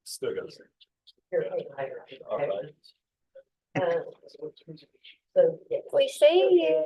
Still got We see you.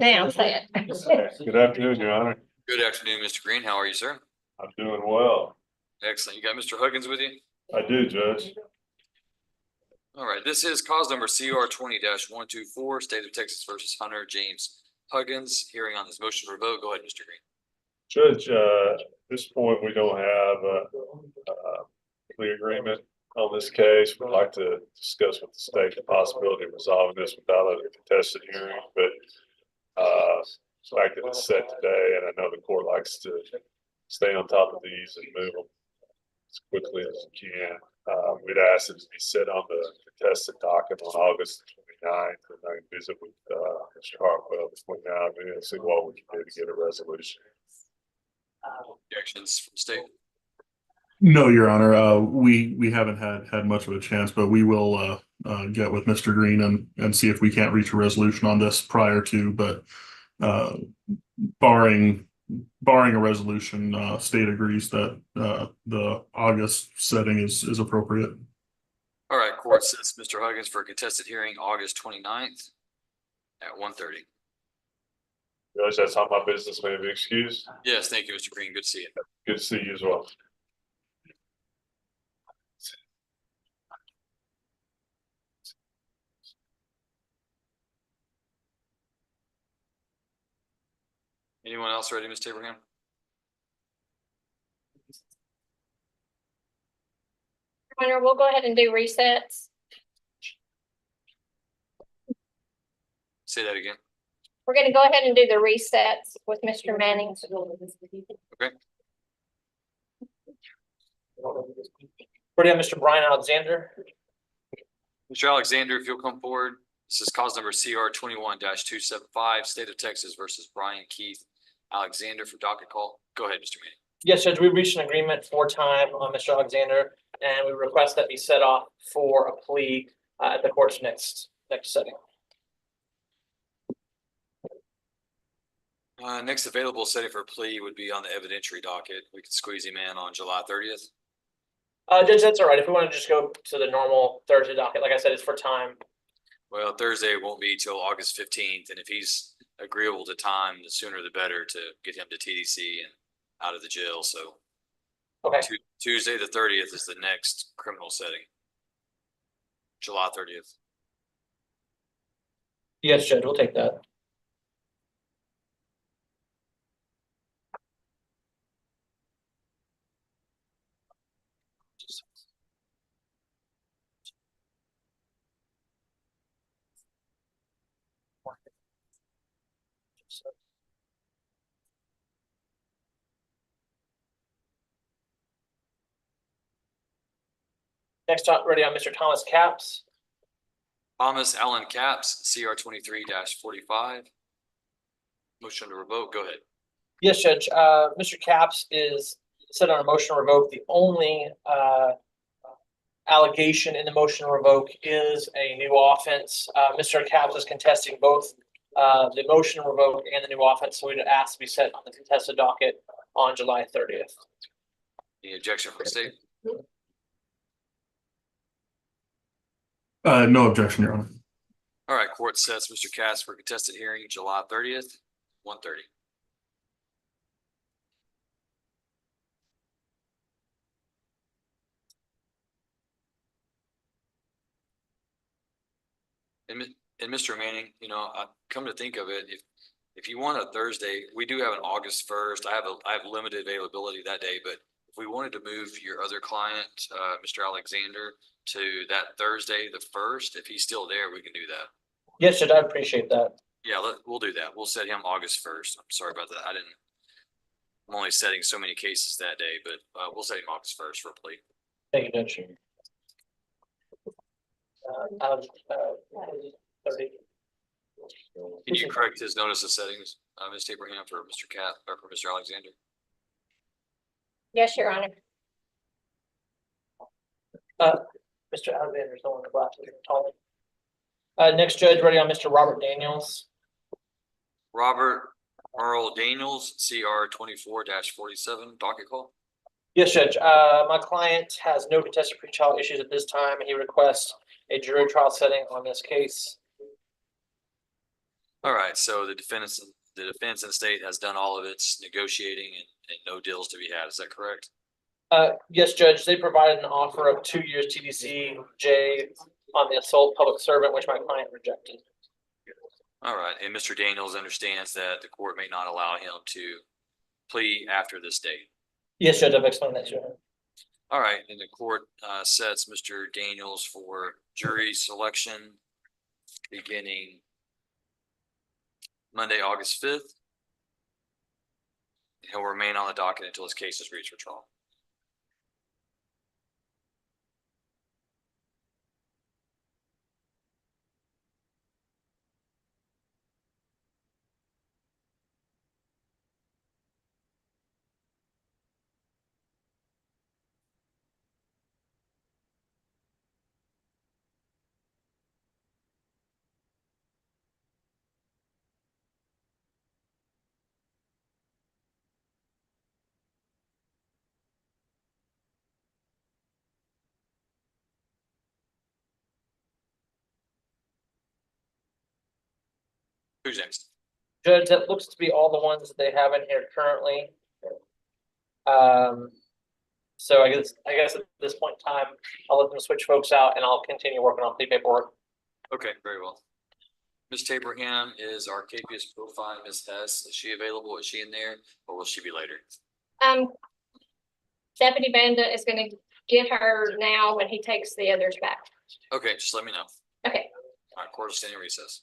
Now say it. Good afternoon, Your Honor. Good afternoon, Mr. Green. How are you, sir? I'm doing well. Excellent. You got Mr. Huggins with you? I do, Judge. All right. This is cause number CR 20-124, State of Texas versus Hunter James Huggins. Hearing on this motion for vote. Go ahead, Mr. Green. Judge, at this point, we don't have a plea agreement on this case. We'd like to discuss with the state the possibility of resolving this without a contested hearing, but the fact that it's set today, and I know the court likes to stay on top of these and move them as quickly as you can. We'd ask that it be set on the contested docket on August 29th, and I can visit with Mr. Hartwell between now and then and see what we can do to get a resolution. Objections from state? No, Your Honor. We haven't had much of a chance, but we will get with Mr. Green and see if we can't reach a resolution on this prior to. But barring a resolution, state agrees that the August setting is appropriate. All right. Court sets Mr. Huggins for a contested hearing August 29th at 1:30. Judge, that's all my business. May I be excused? Yes, thank you, Mr. Green. Good to see you. Good to see you as well. Anyone else ready, Ms. Abraham? Winner, we'll go ahead and do resets. Say that again. We're going to go ahead and do the resets with Mr. Manning. Okay. Ready on Mr. Brian Alexander. Mr. Alexander, if you'll come forward. This is cause number CR 21-275, State of Texas versus Brian Keith Alexander for docket call. Go ahead, Mr. Manning. Yes, Judge, we reached an agreement for time on Mr. Alexander, and we request that be set off for a plea at the court's next setting. Next available setting for plea would be on the evidentiary docket. We could squeeze him in on July 30th. Judge, that's all right. If we want to just go to the normal Thursday docket, like I said, it's for time. Well, Thursday won't be till August 15th, and if he's agreeable to time, the sooner the better to get him to TDC and out of the jail. So Okay. Tuesday the 30th is the next criminal setting. July 30th. Yes, Judge, we'll take that. Next up, ready on Mr. Thomas Capps. Thomas Allen Capps, CR 23-45. Motion to revoke, go ahead. Yes, Judge. Mr. Capps is set on a motion to revoke. The only allegation in the motion to revoke is a new offense. Mr. Capps is contesting both the motion to revoke and the new offense, so we'd ask to be set on the contested docket on July 30th. Any objection from the state? No objection, Your Honor. All right, court sets Mr. Cass for contested hearing July 30th, 1:30. And Mr. Manning, I come to think of it, if you want a Thursday, we do have an August 1st. I have limited availability that day, but if we wanted to move your other client, Mr. Alexander, to that Thursday, the 1st, if he's still there, we can do that. Yes, Judge, I appreciate that. Yeah, we'll do that. We'll set him August 1st. I'm sorry about that. I'm only setting so many cases that day, but we'll set him August 1st for a plea. Thank you, Judge. 30. Can you correct his notice of settings, Ms. Abraham, for Mr. Cat or for Mr. Alexander? Yes, Your Honor. Mr. Alexander's the one in the black. Next judge, ready on Mr. Robert Daniels. Robert Earl Daniels, CR 24-47, docket call. Yes, Judge. My client has no contested pretrial issues at this time, and he requests a jury trial setting on this case. All right, so the defense in the state has done all of its negotiating and no deals to be had. Is that correct? Yes, Judge. They provided an offer of 2 years TDCJ on the assault public servant, which my client rejected. All right, and Mr. Daniels understands that the court may not allow him to plea after this date. Yes, Judge. I've explained that to him. All right, and the court sets Mr. Daniels for jury selection beginning Monday, August 5th. He'll remain on the docket until his case is reached for trial. Who's next? Judge, that looks to be all the ones that they have in here currently. So I guess at this point in time, I'll let them switch folks out and I'll continue working on plea paperwork. Okay, very well. Ms. Abraham is our KPS profile. Ms. Hess, is she available? Is she in there or will she be later? Deputy Banda is gonna get her now when he takes the others back. Okay, just let me know. Okay. All right, court will stand in recess.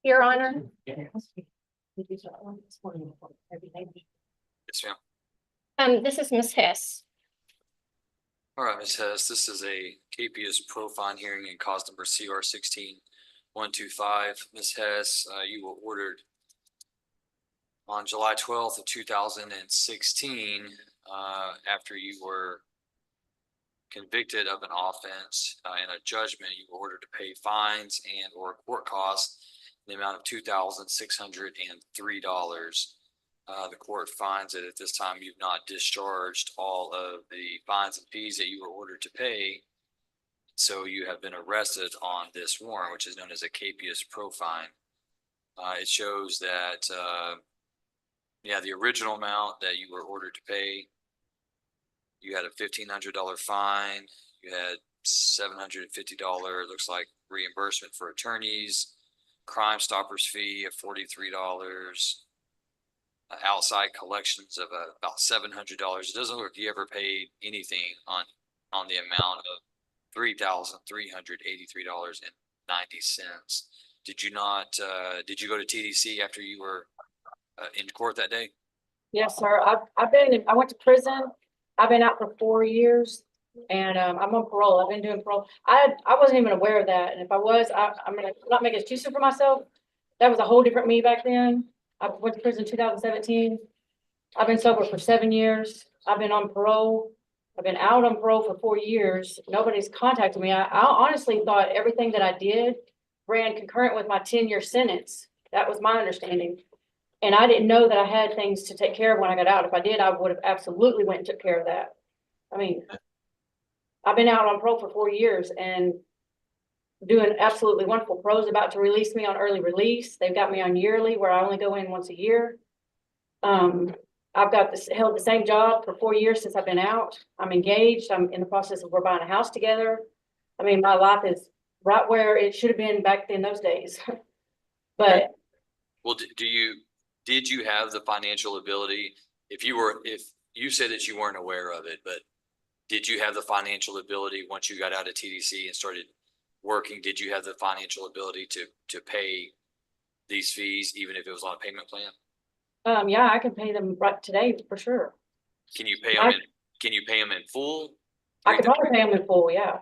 Your Honor, Yes, ma'am. this is Miss Hess. All right, Ms. Hess, this is a KPS profile hearing in cause number CR 16125. Ms. Hess, you were ordered on July 12th of 2016, after you were convicted of an offense, in a judgment, you were ordered to pay fines and or court costs in the amount of $2,603. The court finds that at this time you've not discharged all of the fines and fees that you were ordered to pay. So you have been arrested on this warrant, which is known as a KPS pro fine. It shows that, the original amount that you were ordered to pay, you had a $1,500 fine, you had $750, looks like reimbursement for attorneys, Crime Stoppers fee of $43, outside collections of about $700. It doesn't look like you ever paid anything on the amount of $3,383.90. Did you not? Did you go to TDC after you were in court that day? Yes, sir. I went to prison. I've been out for 4 years and I'm on parole. I've been doing parole. I wasn't even aware of that. And if I was, I'm gonna not make excuses for myself. That was a whole different me back then. I went to prison in 2017. I've been sober for 7 years. I've been on parole. I've been out on parole for 4 years. Nobody's contacted me. I honestly thought everything that I did ran concurrent with my 10-year sentence. That was my understanding. And I didn't know that I had things to take care of when I got out. If I did, I would have absolutely went and took care of that. I mean, I've been out on parole for 4 years and doing absolutely wonderful. Pro's about to release me on early release. They've got me on yearly where I only go in once a year. I've held the same job for 4 years since I've been out. I'm engaged. I'm in the process of we're buying a house together. I mean, my life is right where it should have been back in those days. But well, did you have the financial ability? If you said that you weren't aware of it, but did you have the financial ability once you got out of TDC and started working? Did you have the financial ability to pay these fees, even if it was on a payment plan? yeah, I can pay them right today for sure. Can you pay them? Can you pay them in full? I could probably pay them in full. Yeah.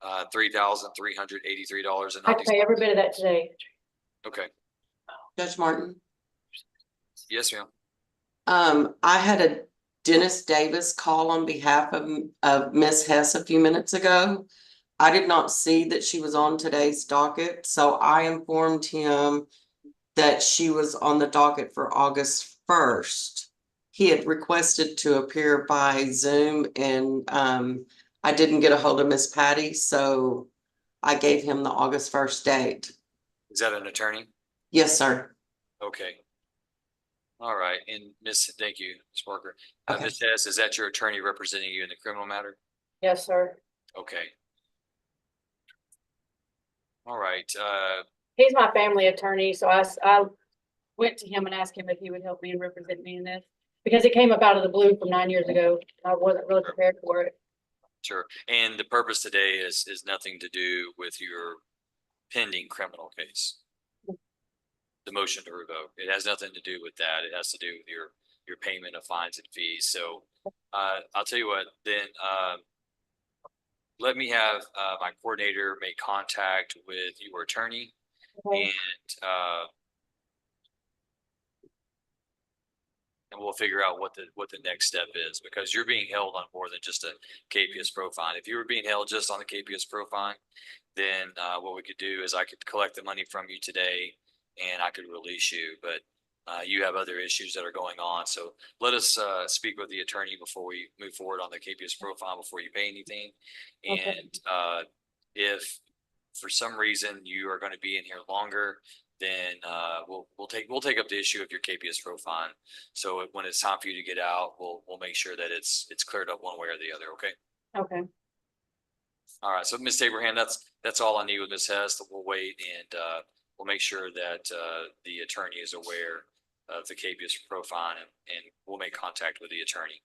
$3,383.90. I can pay every bit of that today. Okay. Judge Martin. Yes, ma'am. I had a Dennis Davis call on behalf of Ms. Hess a few minutes ago. I did not see that she was on today's docket, so I informed him that she was on the docket for August 1st. He had requested to appear by Zoom and I didn't get a hold of Miss Patty, so I gave him the August 1st date. Is that an attorney? Yes, sir. Okay. All right. And thank you, Ms. Parker. Okay. Ms. Hess, is that your attorney representing you in the criminal matter? Yes, sir. Okay. All right. He's my family attorney, so I went to him and asked him if he would help me and represent me in this because it came up out of the blue from 9 years ago. I wasn't really prepared for it. Sure. And the purpose today is nothing to do with your pending criminal case. The motion to revoke. It has nothing to do with that. It has to do with your payment of fines and fees. So I'll tell you what, then let me have my coordinator make contact with your attorney. Okay. And we'll figure out what the next step is, because you're being held on more than just a KPS pro fine. If you were being held just on the KPS pro fine, then what we could do is I could collect the money from you today and I could release you, but you have other issues that are going on. So let us speak with the attorney before we move forward on the KPS profile, before you pay anything. Okay. And if for some reason you are going to be in here longer, then we'll take up the issue of your KPS pro fine. So when it's time for you to get out, we'll make sure that it's cleared up one way or the other. Okay. Okay. All right. So Ms. Abraham, that's all I need with Ms. Hess. We'll wait and we'll make sure that the attorney is aware of the KPS pro fine and we'll make contact with the attorney.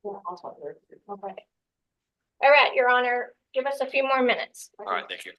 Yeah, I'll talk to her. Okay. All right, Your Honor, give us a few more minutes. All right, thank you.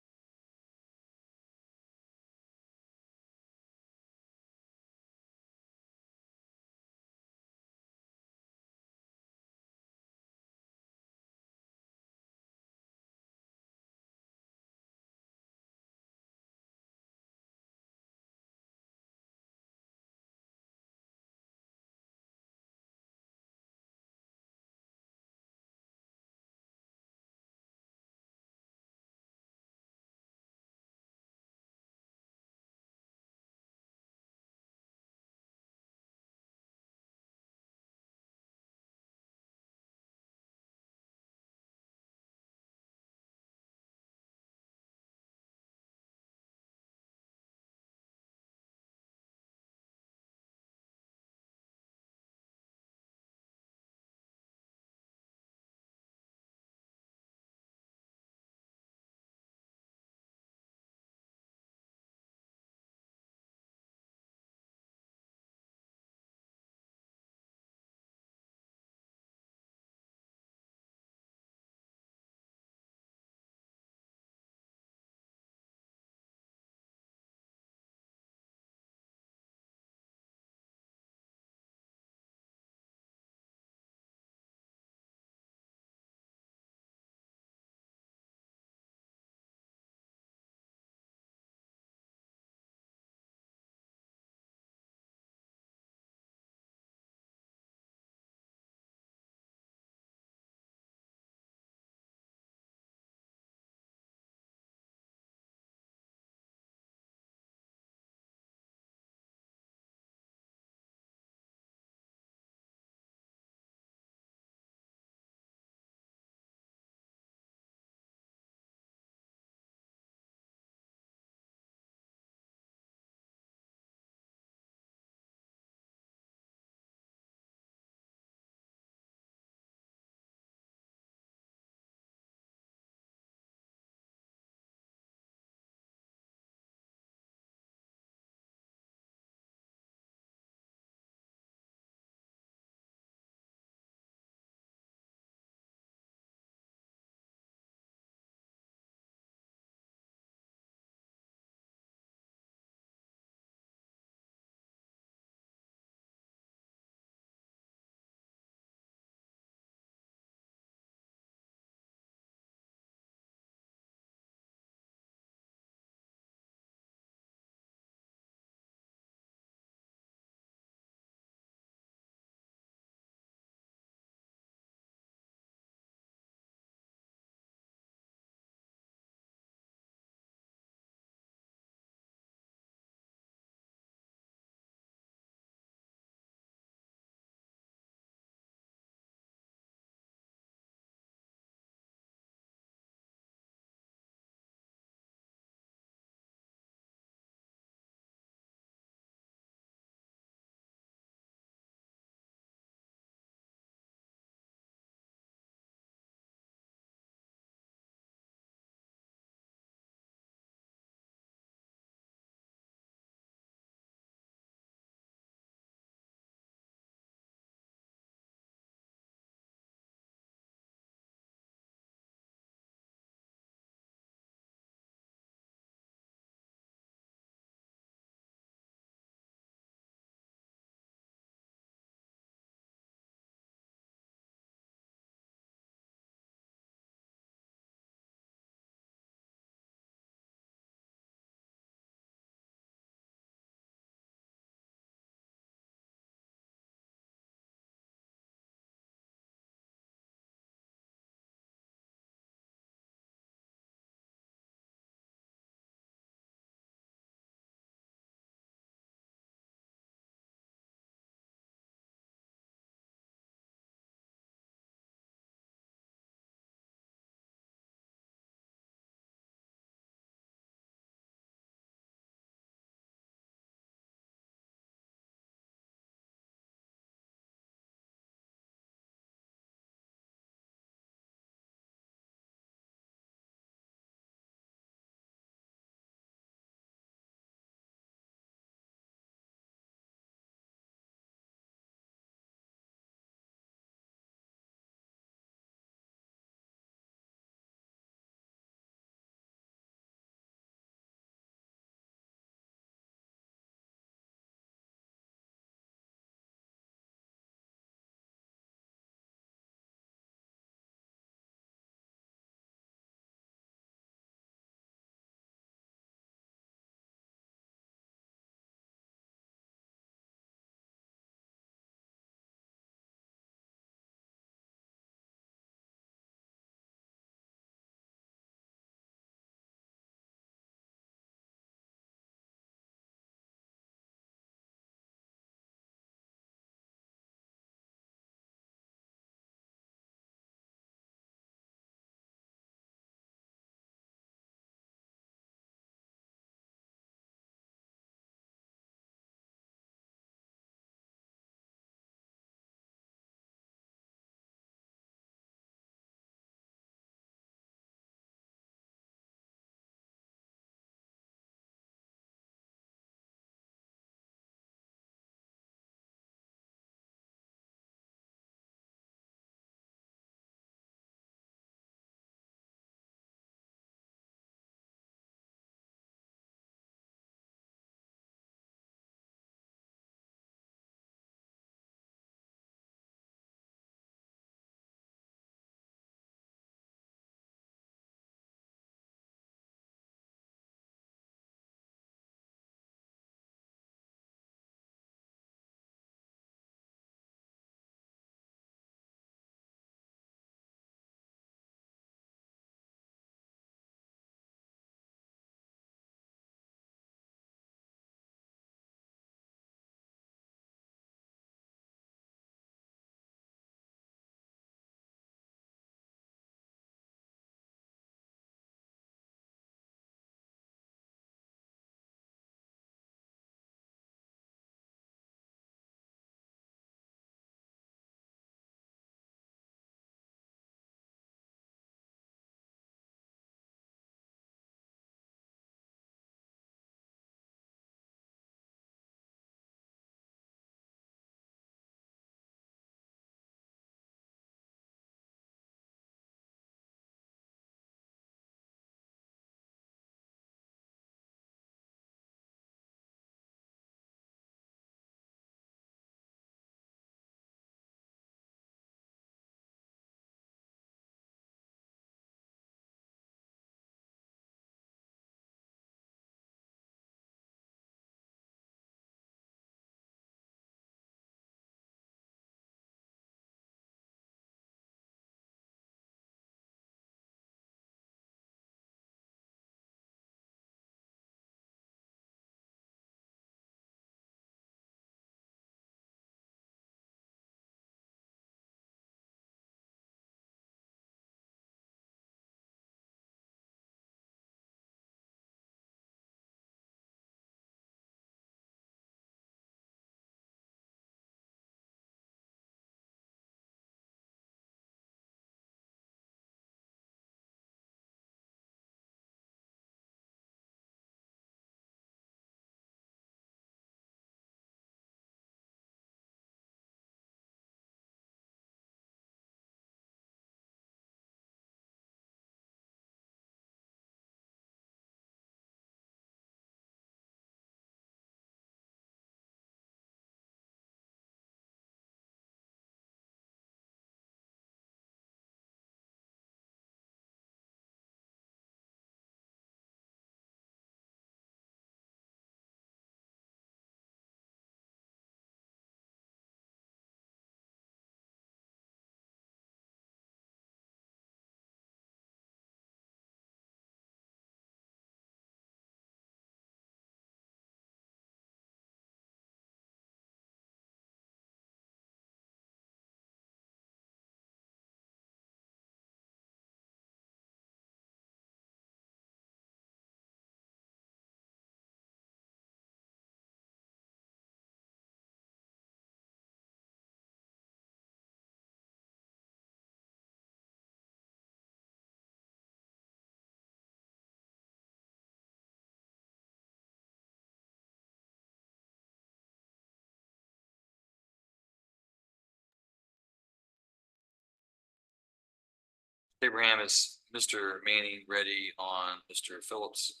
Abraham, is Mr. Manning ready on Mr. Phillips?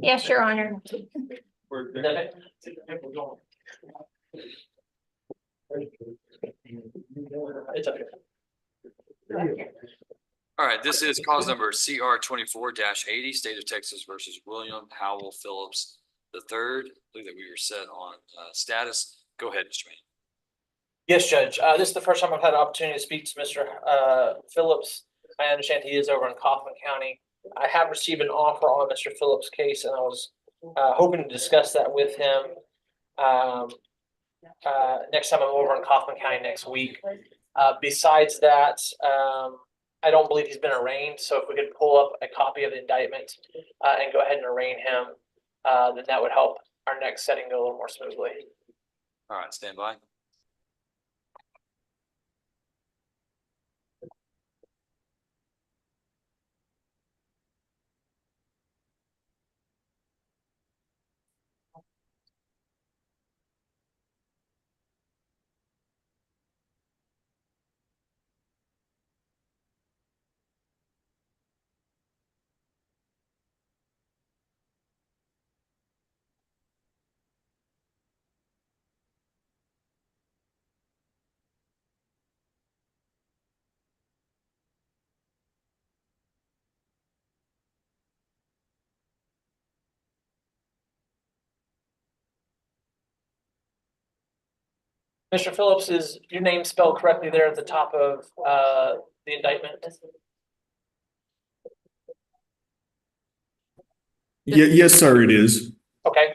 Yes, Your Honor. It's okay. All right, this is cause number CR 24-80, State of Texas versus William Howell Phillips III. I believe that we were set on status. Go ahead, Mr. Manning. Yes, Judge. This is the first time I've had an opportunity to speak to Mr. Phillips. I understand he is over in Kaufman County. I have received an offer on Mr. Phillips' case, and I was hoping to discuss that with him next time I'm over in Kaufman County next week. Besides that, I don't believe he's been arraigned, so if we could pull up a copy of the indictment and go ahead and arraign him, then that would help our next setting go a little more smoothly. All right, stand by. Mr. Phillips, is your name spelled correctly there at the top of the indictment? Yes, sir, it is. Okay.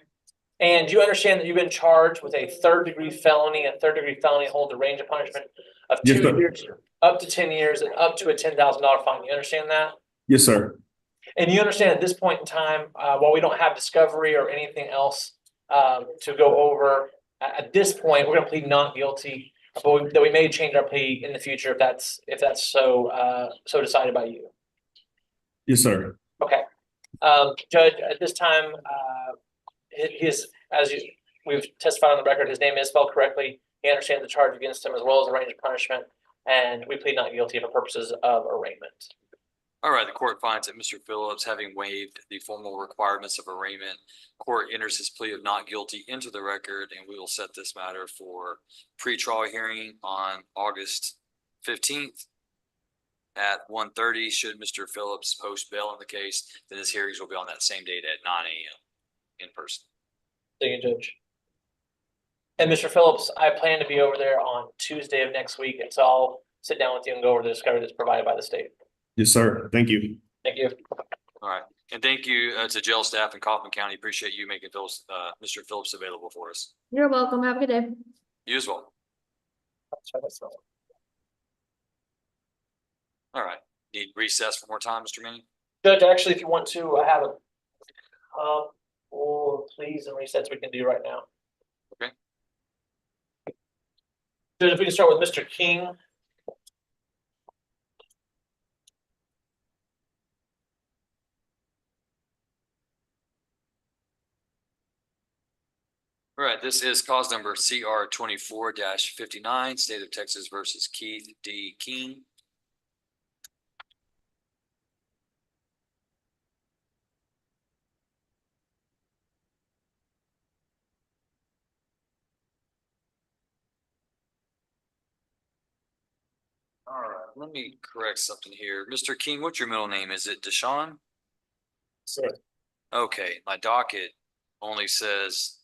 And you understand that you've been charged with a third-degree felony, and third-degree felony holds a range of punishment of Yes, 2 sir. years, up to 10 years, and up to a $10,000 fine. You understand that? Yes, sir. And you understand at this point in time, while we don't have discovery or anything else to go over, at this point, we're going to plead not guilty, but that we may change our plea in the future if that's so decided by you. Yes, sir. Okay. Judge, at this time, we've testified on the record, his name is spelled correctly. He understands the charge against him as well as the range of punishment, and we plead not guilty for purposes of arraignment. All right, the court finds that Mr. Phillips, having waived the formal requirements of arraignment, court enters his plea of not guilty into the record, and we will set this matter for pretrial hearing on August 15th at 1:30. Should Mr. Phillips post bail in the case, then his hearings will be on that same date at 9 a.m. in person. Thank you, Judge. And Mr. Phillips, I plan to be over there on Tuesday of next week, and so I'll sit down with you and go over the discovery that's provided by the state. Yes, sir. Thank you. Thank you. All right, and thank you to jail staff in Kaufman County. Appreciate you making Mr. Phillips available for us. You're welcome. Have a good day. You as well. All right, need recess for more time, Mr. Manning? Judge, actually, if you want to, I have a or pleas and resets we can do right now. Okay. Judge, if we can start with Mr. King. All right, this is cause number CR 24-59, State of Texas versus Keith D. King. All right, let me correct something here. Mr. King, what's your middle name? Is it Deshaun? Sir. Okay, my docket only says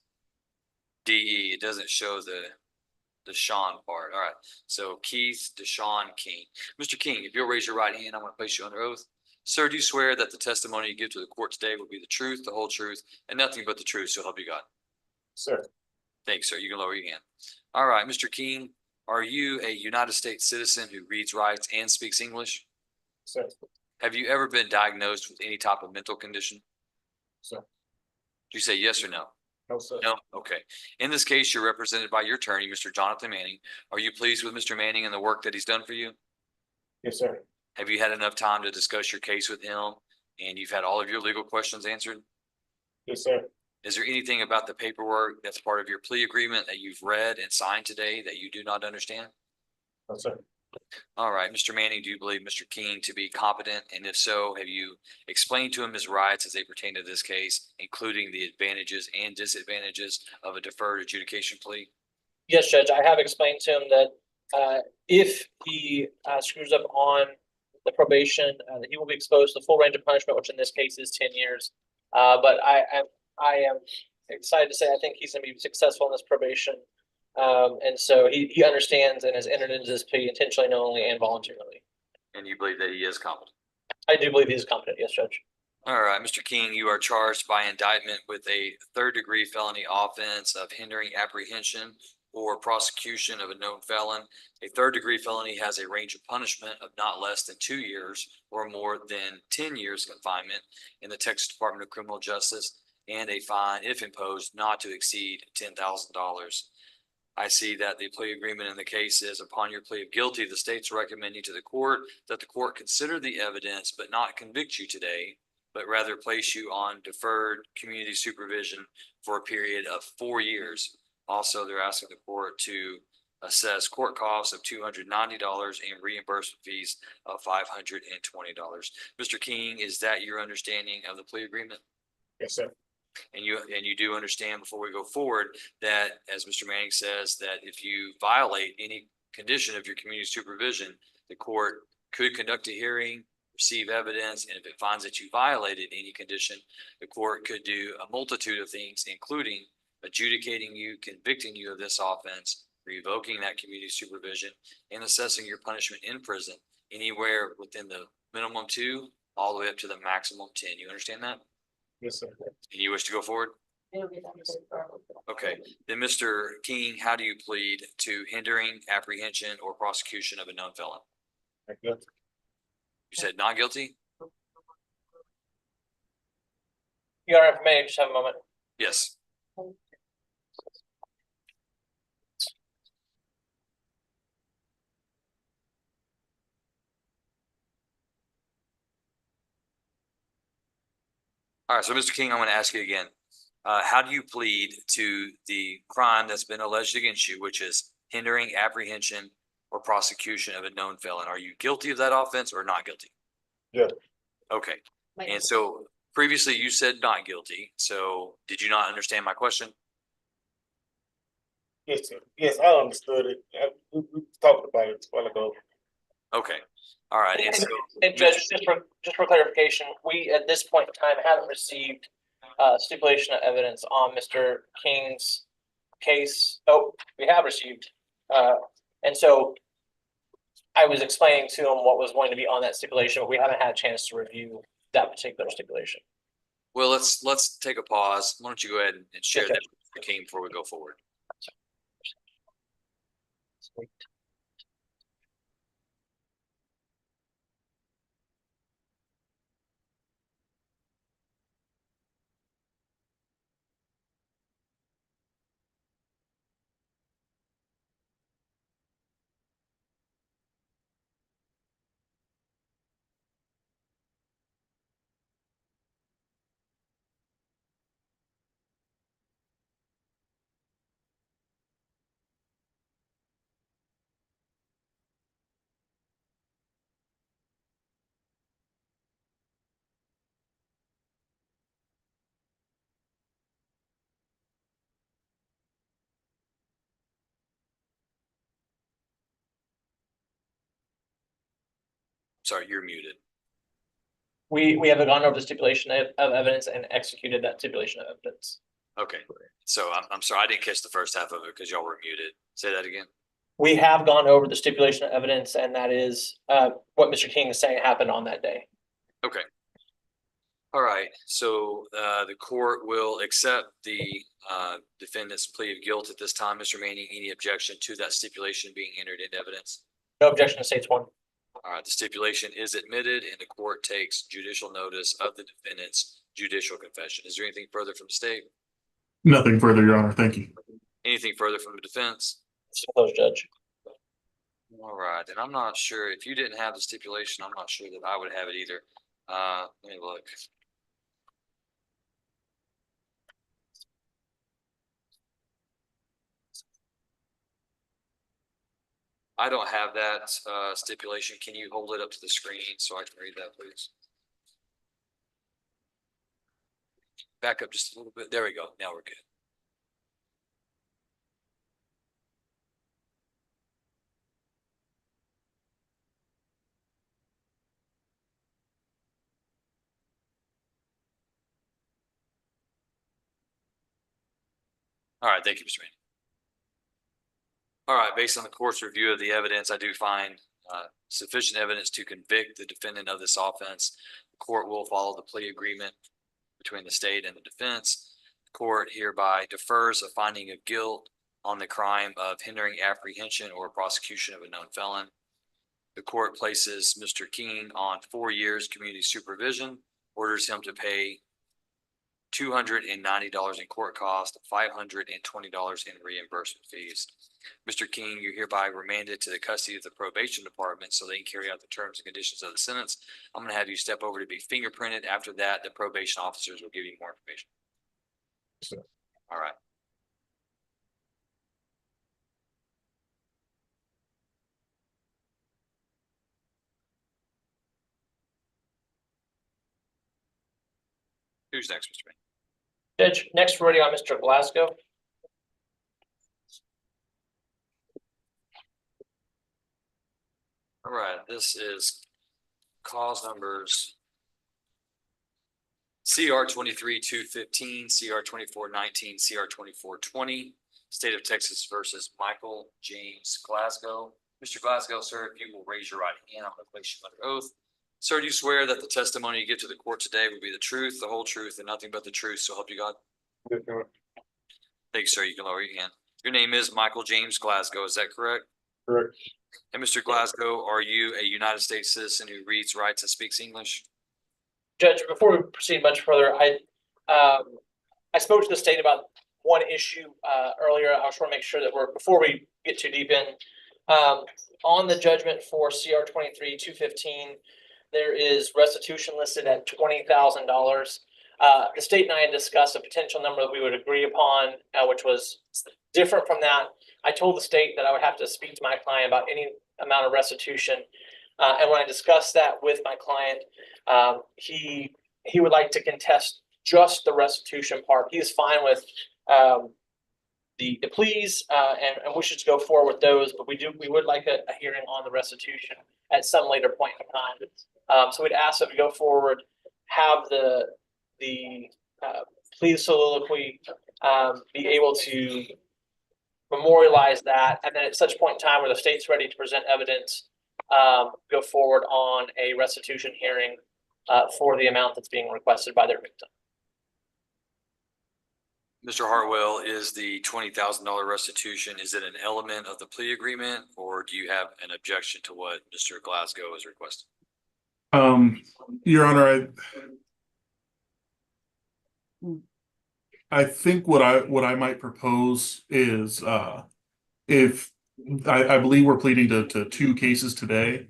DE. It doesn't show the Sean part. All right, so Keith Deshaun King. Mr. King, if you'll raise your right hand, I'm going to place you under oath. Sir, do you swear that the testimony you give to the court today will be the truth, the whole truth, and nothing but the truth, so help you God? Sir. Thanks, sir. You can lower your hand. All right, Mr. King, are you a United States citizen who reads, writes, and speaks English? Sir. Have you ever been diagnosed with any type of mental condition? Sir. Do you say yes or no? No, sir. No? Okay. In this case, you're represented by your attorney, Mr. Jonathan Manning. Are you pleased with Mr. Manning and the work that he's done for you? Yes, sir. Have you had enough time to discuss your case with him and you've had all of your legal questions answered? Yes, sir. Is there anything about the paperwork that's part of your plea agreement that you've read and signed today that you do not understand? No, sir. All right, Mr. Manning, do you believe Mr. King to be competent? And if so, have you explained to him his rights as they pertain to this case, including the advantages and disadvantages of a deferred adjudication plea? Yes, Judge, I have explained to him that if he screws up on the probation, that he will be exposed to the full range of punishment, which in this case is 10 years. But I am excited to say I think he's going to be successful in this probation. And so he understands and has entered into this plea intentionally, knowingly, and voluntarily. And you believe that he is competent? I do believe he is competent, yes, Judge. All right, Mr. King, you are charged by indictment with a third-degree felony offense of hindering apprehension or prosecution of a known felon. A third-degree felony has a range of punishment of not less than 2 years or more than 10 years confinement in the Texas Department of Criminal Justice, and a fine, if imposed, not to exceed $10,000. I see that the plea agreement in the case is, upon your plea of guilty, the state's recommending to the court that the court consider the evidence but not convict you today, but rather place you on deferred community supervision for a period of 4 years. Also, they're asking the court to assess court costs of $290 and reimbursement fees of $520. Mr. King, is that your understanding of the plea agreement? Yes, sir. And you do understand, before we go forward, that, as Mr. Manning says, that if you violate any condition of your community supervision, the court could conduct a hearing, receive evidence, and if it finds that you violated any condition, the court could do a multitude of things, including adjudicating you, convicting you of this offense, revoking that community supervision, and assessing your punishment in prison, anywhere within the minimum 2 all the way up to the maximum 10. You understand that? Yes, sir. And you wish to go forward? Okay, then Mr. King, how do you plead to hindering apprehension or prosecution of a known felon? You said not guilty? You are may just have a moment. Yes. All right, so Mr. King, I'm going to ask you again. How do you plead to the crime that's been alleged against you, which is hindering apprehension or prosecution of a known felon? Are you guilty of that offense or not guilty? Yeah. Okay, and so previously you said not guilty. So did you not understand my question? Yes, sir. Yes, I understood it. We talked about it a while ago. Okay, all right. And so, And Judge, just for clarification, we at this point in time haven't received stipulation of evidence on Mr. King's case. Oh, we have received. And so I was explaining to him what was going to be on that stipulation, but we haven't had a chance to review that particular stipulation. well, let's take a pause. Why don't you go ahead and share Okay. that with Mr. King before we go forward? Sorry, you're muted. We have gone over the stipulation of evidence and executed that stipulation of evidence. Okay, so I'm sorry, I didn't catch the first half of it because y'all were muted. Say that again. We have gone over the stipulation of evidence, and that is what Mr. King is saying happened on that day. Okay. All right, so the court will accept the defendant's plea of guilt at this time. Mr. Manning, any objection to that stipulation being entered into evidence? No objection to states one. All right, the stipulation is admitted and the court takes judicial notice of the defendant's judicial confession. Is there anything further from the state? Nothing further, Your Honor. Thank you. Anything further from the defense? Suppose, Judge. All right, and I'm not sure if you didn't have the stipulation, I'm not sure that I would have it either. Let me look. I don't have that stipulation. Can you hold it up to the screen so I can read that, please? Back up just a little bit. There we go. Now we're good. All right, thank you, Mr. Manning. All right, based on the court's review of the evidence, I do find sufficient evidence to convict the defendant of this offense. The court will follow the plea agreement between the state and the defense. The court hereby defers a finding of guilt on the crime of hindering apprehension or prosecution of a known felon. The court places Mr. King on 4 years community supervision, orders him to pay $290 in court costs, $520 in reimbursement fees. Mr. King, you're hereby remanded to the custody of the probation department so they can carry out the terms and conditions of the sentence. I'm going to have you step over to be fingerprinted. After that, the probation officers will give you more information. Sure. All right. Who's next, Mr. Manning? Judge, next we're ready on Mr. Glasgow. All right, this is cause numbers CR 23-215, CR 24-19, CR 24-20, State of Texas versus Michael James Glasgow. Mr. Glasgow, sir, if you will raise your right hand, I'm going to place you under oath. Sir, do you swear that the testimony you give to the court today will be the truth, the whole truth, and nothing but the truth, so help you God? Yes, sir. Thank you, sir. You can lower your hand. Your name is Michael James Glasgow, is that correct? Correct. And Mr. Glasgow, are you a United States citizen who reads, writes, and speaks English? Judge, before we proceed much further, I spoke to the state about one issue earlier. I just want to make sure that before we get too deep in, on the judgment for CR 23-215, there is restitution listed at $20,000. The state and I had discussed a potential number that we would agree upon, which was different from that. I told the state that I would have to speak to my client about any amount of restitution. And when I discussed that with my client, he would like to contest just the restitution part. He is fine with the pleas, and we should go forward with those, but we would like a hearing on the restitution at some later point in time. So we'd ask that we go forward, have the plea soliloquy, be able to memorialize that, and then at such point in time where the state's ready to present evidence, go forward on a restitution hearing for the amount that's being requested by their victim. Mr. Hartwell, is the $20,000 restitution, is it an element of the plea agreement, or do you have an objection to what Mr. Glasgow is requesting? Your Honor, I think what I might propose is if I believe we're pleading to 2 cases today.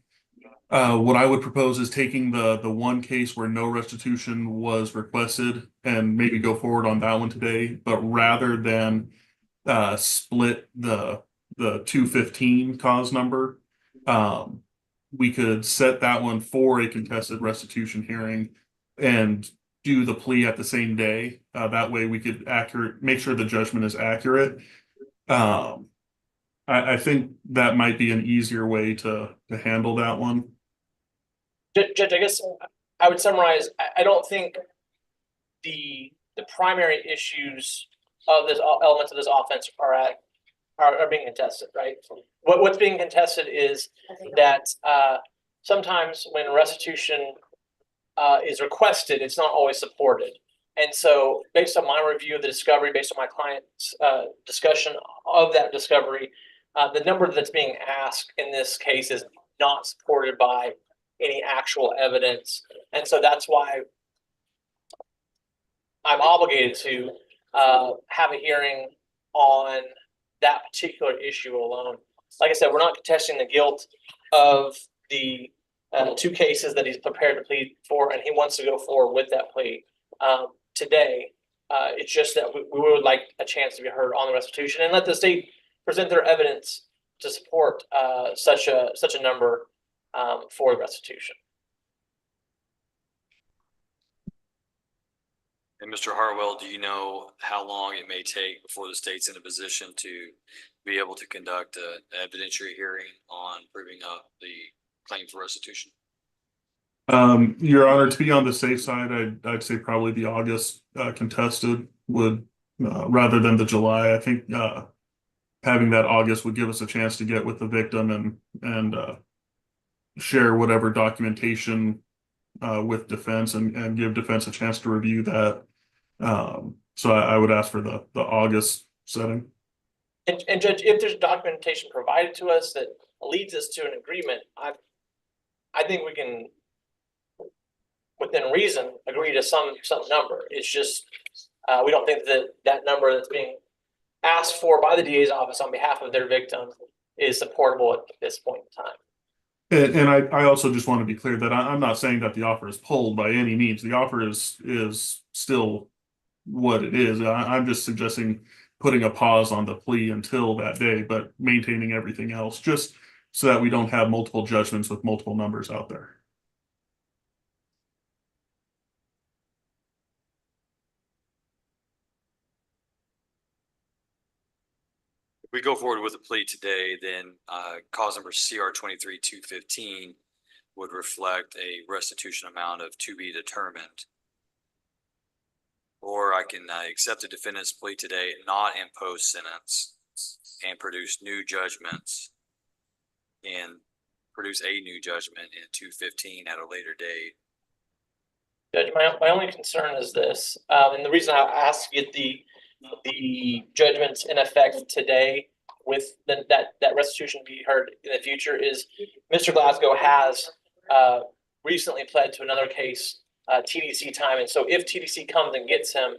What I would propose is taking the one case where no restitution was requested and maybe go forward on that one today, but rather than split the 215 cause number, we could set that one for a contested restitution hearing and do the plea at the same day. That way we could make sure the judgment is accurate. I think that might be an easier way to handle that one. Judge, I guess I would summarize, I don't think the primary issues of this elements of this offense are being contested, right? What's being contested is that sometimes when restitution is requested, it's not always supported. And so based on my review of the discovery, based on my client's discussion of that discovery, the number that's being asked in this case is not supported by any actual evidence. And so that's why I'm obligated to have a hearing on that particular issue alone. Like I said, we're not contesting the guilt of the 2 cases that he's prepared to plead for, and he wants to go forward with that plea today. It's just that we would like a chance to be heard on the restitution and let the state present their evidence to support such a number for restitution. And Mr. Hartwell, do you know how long it may take before the state's in a position to be able to conduct an evidentiary hearing on proving up the claim for restitution? Your Honor, to be on the safe side, I'd say probably the August contested would, rather than the July. I think having that August would give us a chance to get with the victim and share whatever documentation with defense and give defense a chance to review that. So I would ask for the August setting. And Judge, if there's documentation provided to us that leads us to an agreement, I think we can, within reason, agree to some number. It's just, we don't think that number that's being asked for by the DA's office on behalf of their victim is supportable at this point in time. And I also just want to be clear that I'm not saying that the offer is pulled by any means. The offer is still what it is. I'm just suggesting putting a pause on the plea until that day, but maintaining everything else, just so that we don't have multiple judgments with multiple numbers out there. If we go forward with a plea today, then cause number CR 23-215 would reflect a restitution amount of to be determined. Or I can accept the defendant's plea today, not impose sentence, and produce new judgments and produce a new judgment in 215 at a later date. Judge, my only concern is this, and the reason I asked to get the judgments in effect today with that restitution be heard in the future is Mr. Glasgow has recently pled to another case, TDC time, and so if TDC comes and gets him,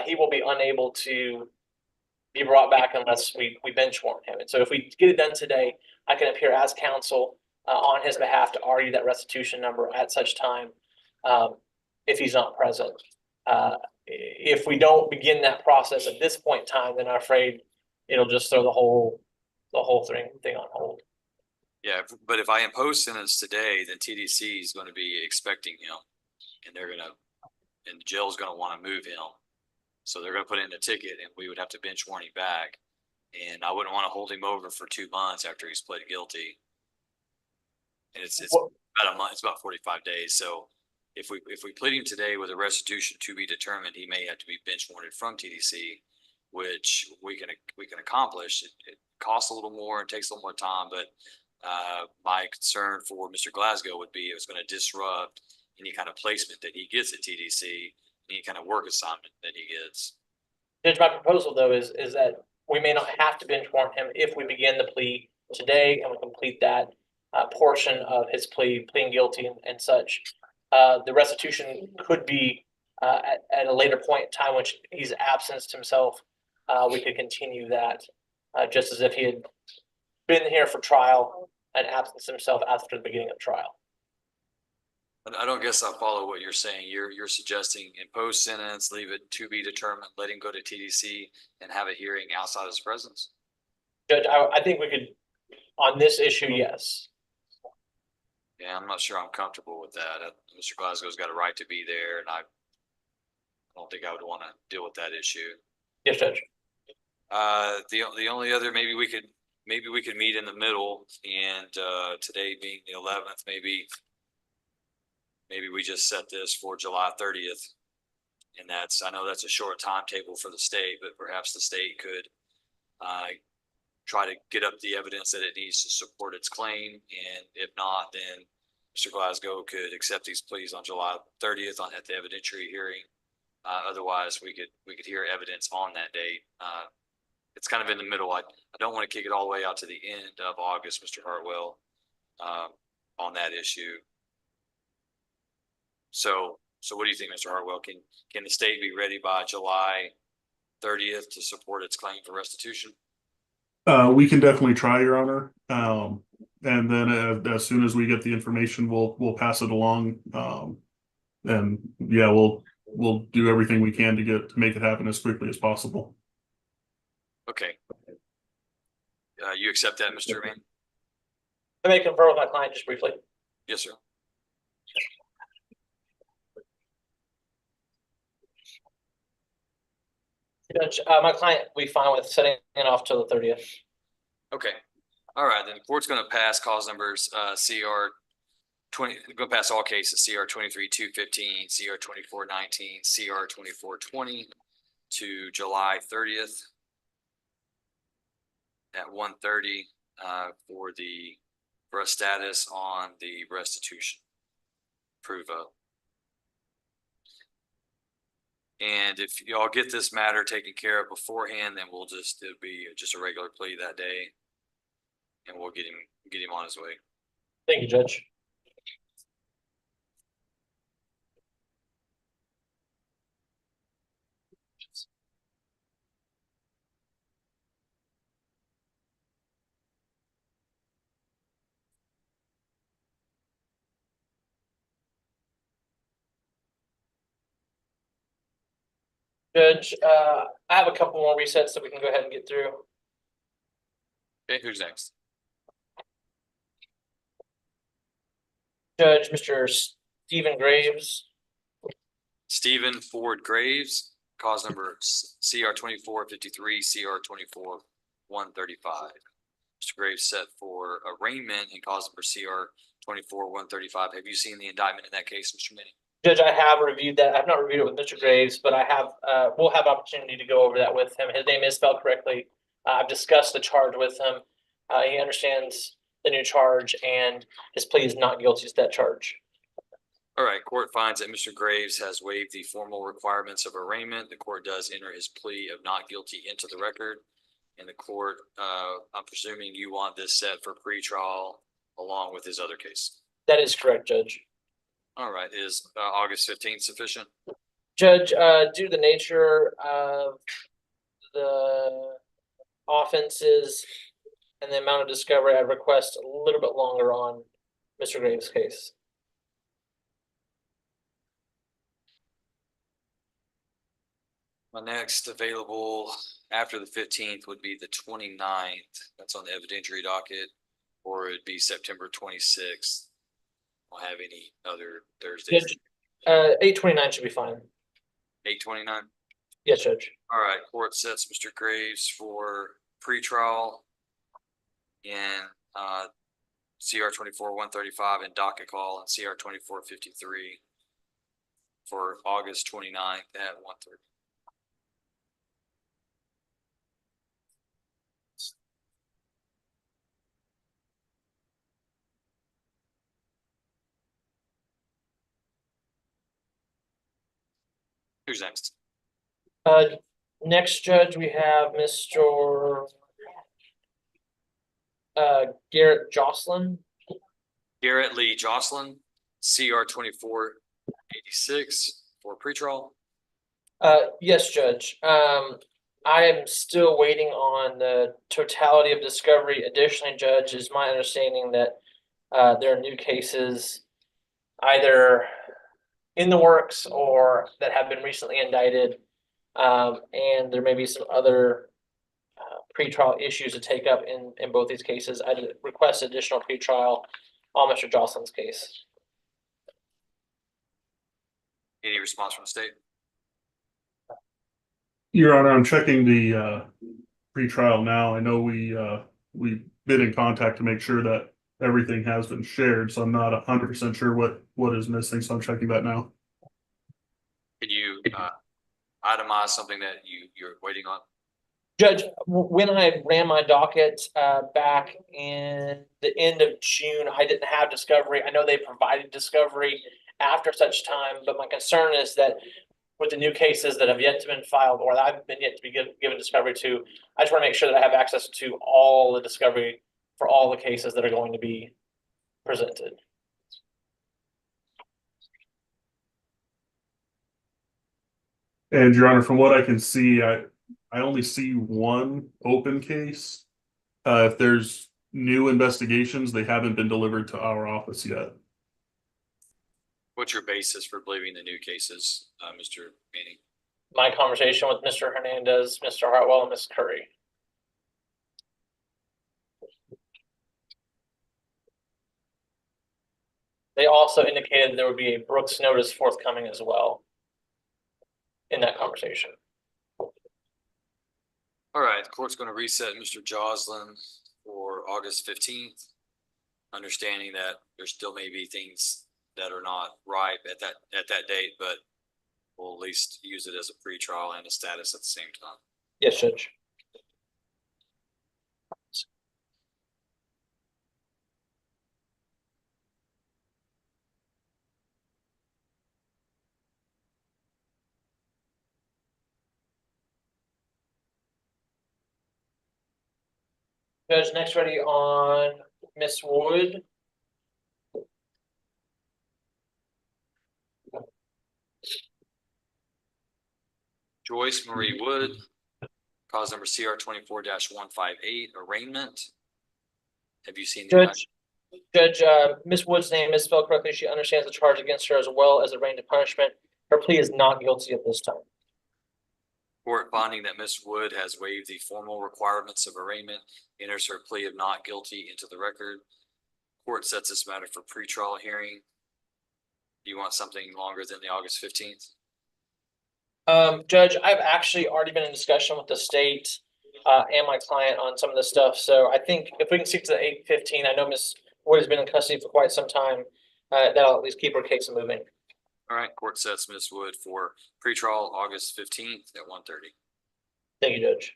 he will be unable to be brought back unless we bench warrant him. And so if we get it done today, I can appear as counsel on his behalf to argue that restitution number at such time if he's not present. If we don't begin that process at this point in time, then I'm afraid it'll just throw the whole thing on hold. Yeah, but if I impose sentence today, then TDC is going to be expecting him, and the jail's going to want to move him. So they're going to put in a ticket, and we would have to bench warrant him back. And I wouldn't want to hold him over for 2 months after he's pled guilty. And it's about a month. It's about 45 days. So if we plead him today with a restitution to be determined, he may have to be bench warranted from TDC, which we can accomplish. It costs a little more and takes a little more time, but my concern for Mr. Glasgow would be it was going to disrupt any kind of placement that he gets at TDC, any kind of work assignment that he gets. Judge, my proposal though is that we may not have to bench warrant him if we begin the plea today and we complete that portion of his plea, pleading guilty and such. The restitution could be at a later point in time, which he's absenced himself. We could continue that just as if he had been here for trial and absenced himself after the beginning of trial. I don't guess I follow what you're saying. You're suggesting impose sentence, leave it to be determined, let him go to TDC and have a hearing outside his presence? Judge, I think we could, on this issue, yes. Yeah, I'm not sure I'm comfortable with that. Mr. Glasgow's got a right to be there, and I don't think I would want to deal with that issue. Yes, Judge. The only other, maybe we could meet in the middle, and today being the 11th, maybe we just set this for July 30th. And I know that's a short timetable for the state, but perhaps the state could try to get up the evidence that it needs to support its claim. And if not, then Mr. Glasgow could accept these pleas on July 30th at the evidentiary hearing. Otherwise, we could hear evidence on that date. It's kind of in the middle. I don't want to kick it all the way out to the end of August, Mr. Hartwell, on that issue. So what do you think, Mr. Hartwell? Can the state be ready by July 30th to support its claim for restitution? We can definitely try, Your Honor. And then as soon as we get the information, we'll pass it along. And yeah, we'll do everything we can to make it happen as quickly as possible. Okay. You accept that, Mr. Manning? I may confer with my client just briefly. Yes, sir. Judge, my client, we fine with setting it off till the 30th. Okay. All right, then the court's gonna pass cause numbers, CR 20, go pass all cases, CR 23-215, CR 24-19, CR 24-20 to July 30th at 1:30 for a status on the restitution. Approve of. And if y'all get this matter taken care of beforehand, then it'll be just a regular plea that day. And we'll get him on his way. Thank you, Judge. Judge, I have a couple more resets that we can go ahead and get through. Okay, who's next? Judge, Mr. Stephen Graves. Stephen Ford Graves, cause number CR 24-53, CR 24-135. Mr. Graves set for arraignment and cause number CR 24-135. Have you seen the indictment in that case, Mr. Minnie? Judge, I have reviewed that. I've not reviewed it with Mr. Graves, but I have, we'll have opportunity to go over that with him. His name is spelled correctly. I've discussed the charge with him. He understands the new charge and his plea is not guilty to that charge. All right, court finds that Mr. Graves has waived the formal requirements of arraignment. The court does enter his plea of not guilty into the record. And the court, I'm presuming you want this set for pretrial along with his other case. That is correct, Judge. All right, is August 15th sufficient? Judge, due to the nature of the offenses and the amount of discovery, I request a little bit longer on Mr. Graves' case. My next available after the 15th would be the 29th. That's on the evidentiary docket, or it'd be September 26th. Don't have any other Thursdays. Judge, 8/29 should be fine. 8/29. Yes, Judge. All right, court sets Mr. Graves for pretrial in CR 24-135 and docket call and CR 24-53 for August 29th at 1:30. Who's next? Next, Judge, we have Mr. Garrett Jocelyn. Garrett Lee Jocelyn, CR 24-86 for pretrial. Yes, Judge. I am still waiting on the totality of discovery. Additionally, Judge, is my understanding that there are new cases either in the works or that have been recently indicted. And there may be some other pretrial issues to take up in both these cases. I request additional pretrial on Mr. Jocelyn's case. Any response from the state? Your Honor, I'm checking the pretrial now. I know we've been in contact to make sure that everything has been shared, so I'm not 100% sure what is missing, so I'm checking that now. Can you itemize something that you're waiting on? Judge, when I ran my docket back in the end of June, I didn't have discovery. I know they provided discovery after such time, but my concern is that with the new cases that have yet to been filed or that I've been yet to be given discovery to, I just want to make sure that I have access to all the discovery for all the cases that are going to be presented. And Your Honor, from what I can see, I only see one open case. If there's new investigations, they haven't been delivered to our office yet. What's your basis for believing the new cases, Mr. Manning? My conversation with Mr. Hernandez, Mr. Hartwell, and Ms. Curry. also indicated there would be a Brooks notice forthcoming as well in that conversation. All right, the court's going to reset Mr. Joslin for August 15th. Understanding that there still may be things that are not ripe at that date, but we'll at least use it as a pretrial and a status at the same time. Yes, Judge. Judge, next ready on Miss Wood. Joyce Marie Wood, cause number CR 24-158, arraignment. Have you seen the? Judge, Miss Wood's name is spelled correctly. She understands the charge against her as well as the range of punishment. Her plea is not guilty at this time. Court finding that Ms. Wood has waived the formal requirements of arraignment, enters her plea of not guilty into the record. Court sets this matter for pretrial hearing. Do you want something longer than the August 15th? Judge, I've actually already been in discussion with the state and my client on some of this stuff. So I think if we can stick to the 8:15, I know Ms. Wood has been in custody for quite some time. That'll at least keep her case moving. All right, court sets Ms. Wood for pretrial August 15th at 1:30. Thank you, Judge.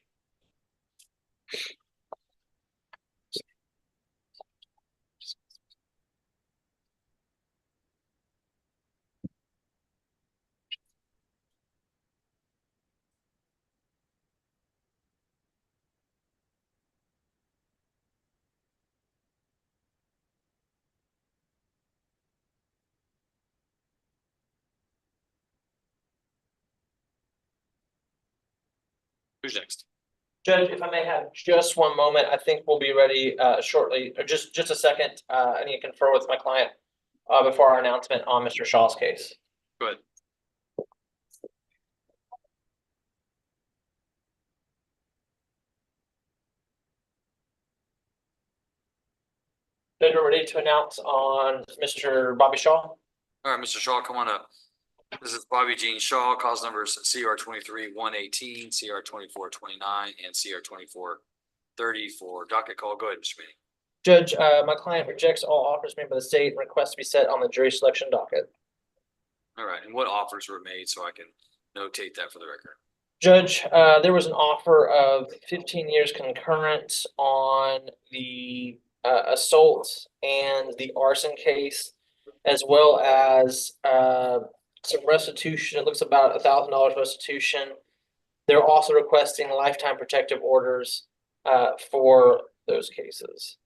Who's next? Judge, if I may have just one moment, I think we'll be ready shortly, or just a second. I need to confer with my client before our announcement on Mr. Shaw's case. Go ahead. Judge, we're ready to announce on Mr. Bobby Shaw. All right, Mr. Shaw, come on up. This is Bobby Jean Shaw, cause numbers CR 23-118, CR 24-29, and CR 24-30 for docket call. Go ahead, Mr. Meany. Judge, my client rejects all offers made by the state and requests to be set on the jury selection docket. All right, and what offers were made so I can notate that for the record? Judge, there was an offer of 15 years concurrent on the assault and the arson case, as well as some restitution. It looks about $1,000 restitution. They're also requesting lifetime protective orders for those cases.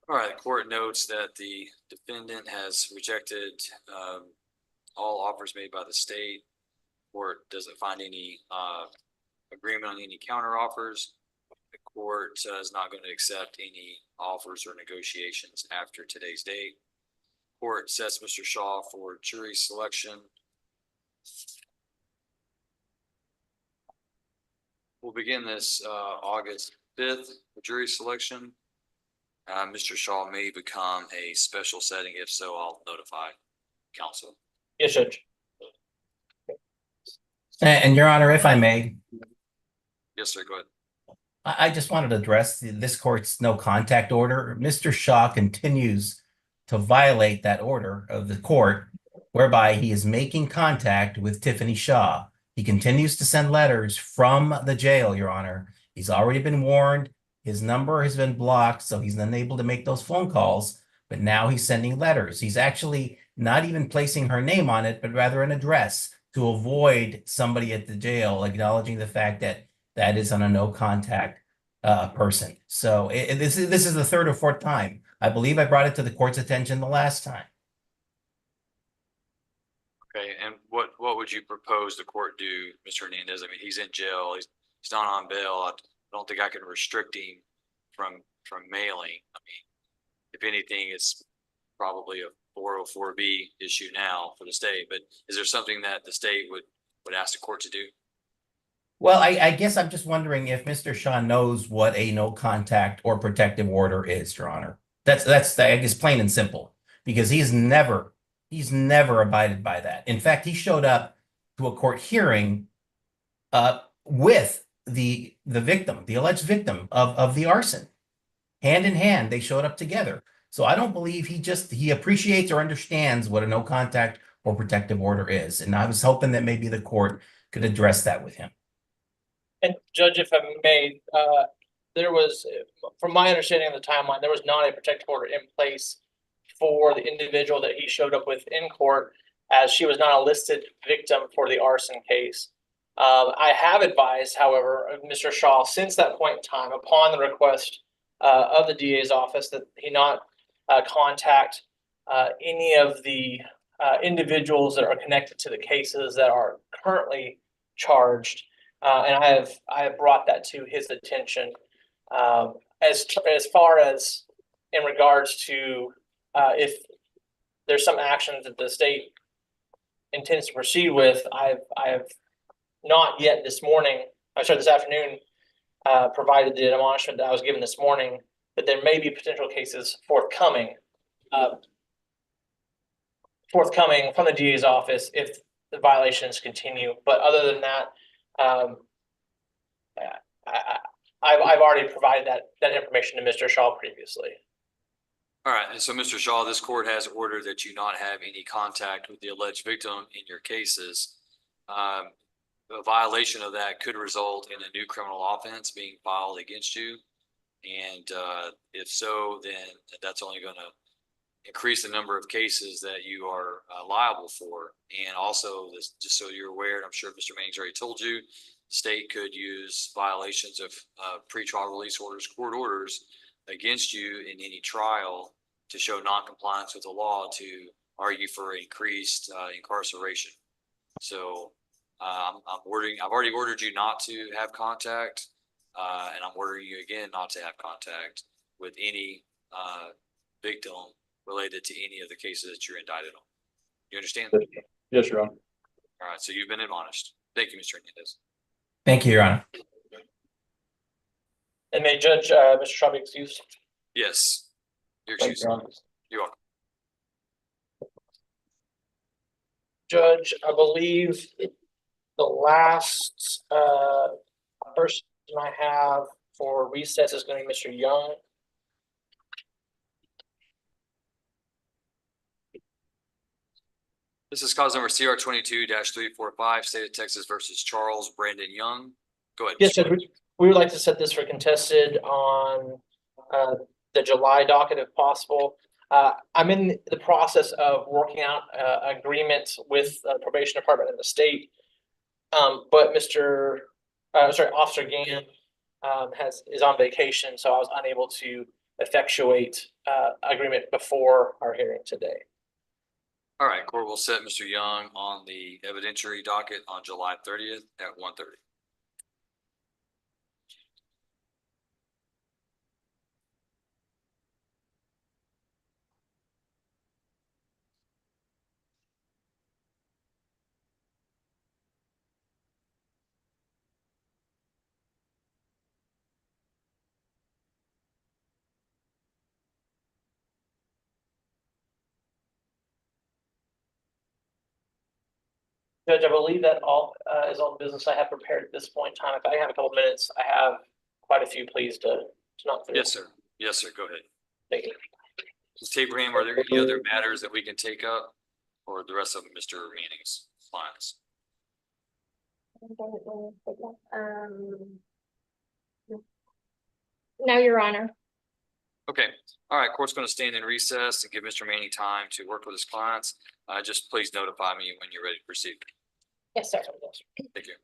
All right, the court notes that the defendant has rejected all offers made by the state. Court doesn't find any agreement on any counter offers. The court is not going to accept any offers or negotiations after today's date. Court sets Mr. Shaw for jury selection. We'll begin this August 5th for jury selection. Mr. Shaw may become a special setting. If so, I'll notify counsel. Yes, Judge. And Your Honor, if I may, Yes, sir. Go ahead. I just wanted to address this court's no contact order. Mr. Shaw continues to violate that order of the court, whereby he is making contact with Tiffany Shaw. He continues to send letters from the jail, Your Honor. He's already been warned. His number has been blocked, so he's unable to make those phone calls. But now he's sending letters. He's actually not even placing her name on it, but rather an address to avoid somebody at the jail acknowledging the fact that that is on a no contact person. So this is the third or fourth time. I believe I brought it to the court's attention the last time. Okay, and what would you propose the court do, Mr. Hernandez? I mean, he's in jail. He's not on bail. I don't think I can restrict him from mailing. I mean, if anything, it's probably a 404B issue now for the state. But is there something that the state would ask the court to do? Well, I guess I'm just wondering if Mr. Shaw knows what a no contact or protective order is, Your Honor. That's I guess plain and simple. because he's never abided by that. In fact, he showed up to a court hearing with the victim, the alleged victim of the arson. Hand in hand, they showed up together. So I don't believe he appreciates or understands what a no contact or protective order is. And I was hoping that maybe the court could address that with him. And Judge, if I may, there was, from my understanding of the timeline, there was not a protective order in place for the individual that he showed up with in court, as she was not a listed victim for the arson case. I have advised, however, Mr. Shaw, since that point in time, upon the request of the DA's office, that he not contact any of the individuals that are connected to the cases that are currently charged. And I have brought that to his attention. As far as in regards to if there's some actions that the state intends to proceed with, I have not yet this afternoon, provided the admonishment that I was given this morning, that there may be potential cases forthcoming from the DA's office if the violations continue. But other than that, I've already provided that information to Mr. Shaw previously. All right, and so Mr. Shaw, this court has ordered that you not have any contact with the alleged victim in your cases. A violation of that could result in a new criminal offense being filed against you. And if so, then that's only going to increase the number of cases that you are liable for. And also, this, just so you're aware, and I'm sure Mr. Manning's already told you, the state could use violations of pretrial release orders, court orders against you in any trial to show noncompliance with the law to argue for increased incarceration. So I've already ordered you not to have contact, and I'm ordering you again not to have contact with any victim related to any of the cases that you're indicted on. You understand? Yes, Your Honor. All right, so you've been admonished. Thank you, Mr. Hernandez. Thank you, Your Honor. And may Judge Mr. Shaw be excused? Yes. You're Thank excused. you, Your Honor. You're welcome. Judge, I believe the last person I have for recess is going to be Mr. Young. This is cause number CR 22-345, State of Texas versus Charles Brandon Young. Go ahead. Yes, Mr. Judge, we would like to set this for contested on the July docket if possible. I'm in the process of working out agreement with the probation department and the state. But Officer Gann is on vacation, so I was unable to effectuate agreement before our hearing today. All right, court will set Mr. Young on the evidentiary docket on July 30th at 1:30. Judge, I believe that all is all the business I have prepared at this point in time. If I have a couple minutes, I have quite a few pleas to knock through. Yes, sir. Yes, sir. Go ahead. Thank you. Mr. Abraham, are there any other matters that we can take up, or the rest of Mr. Manning's clients? No, Your Honor. Okay. All right. Court's going to stand in recess and give Mr. Manning time to work with his clients. Just please notify me when you're ready to proceed. Yes, sir. Thank you.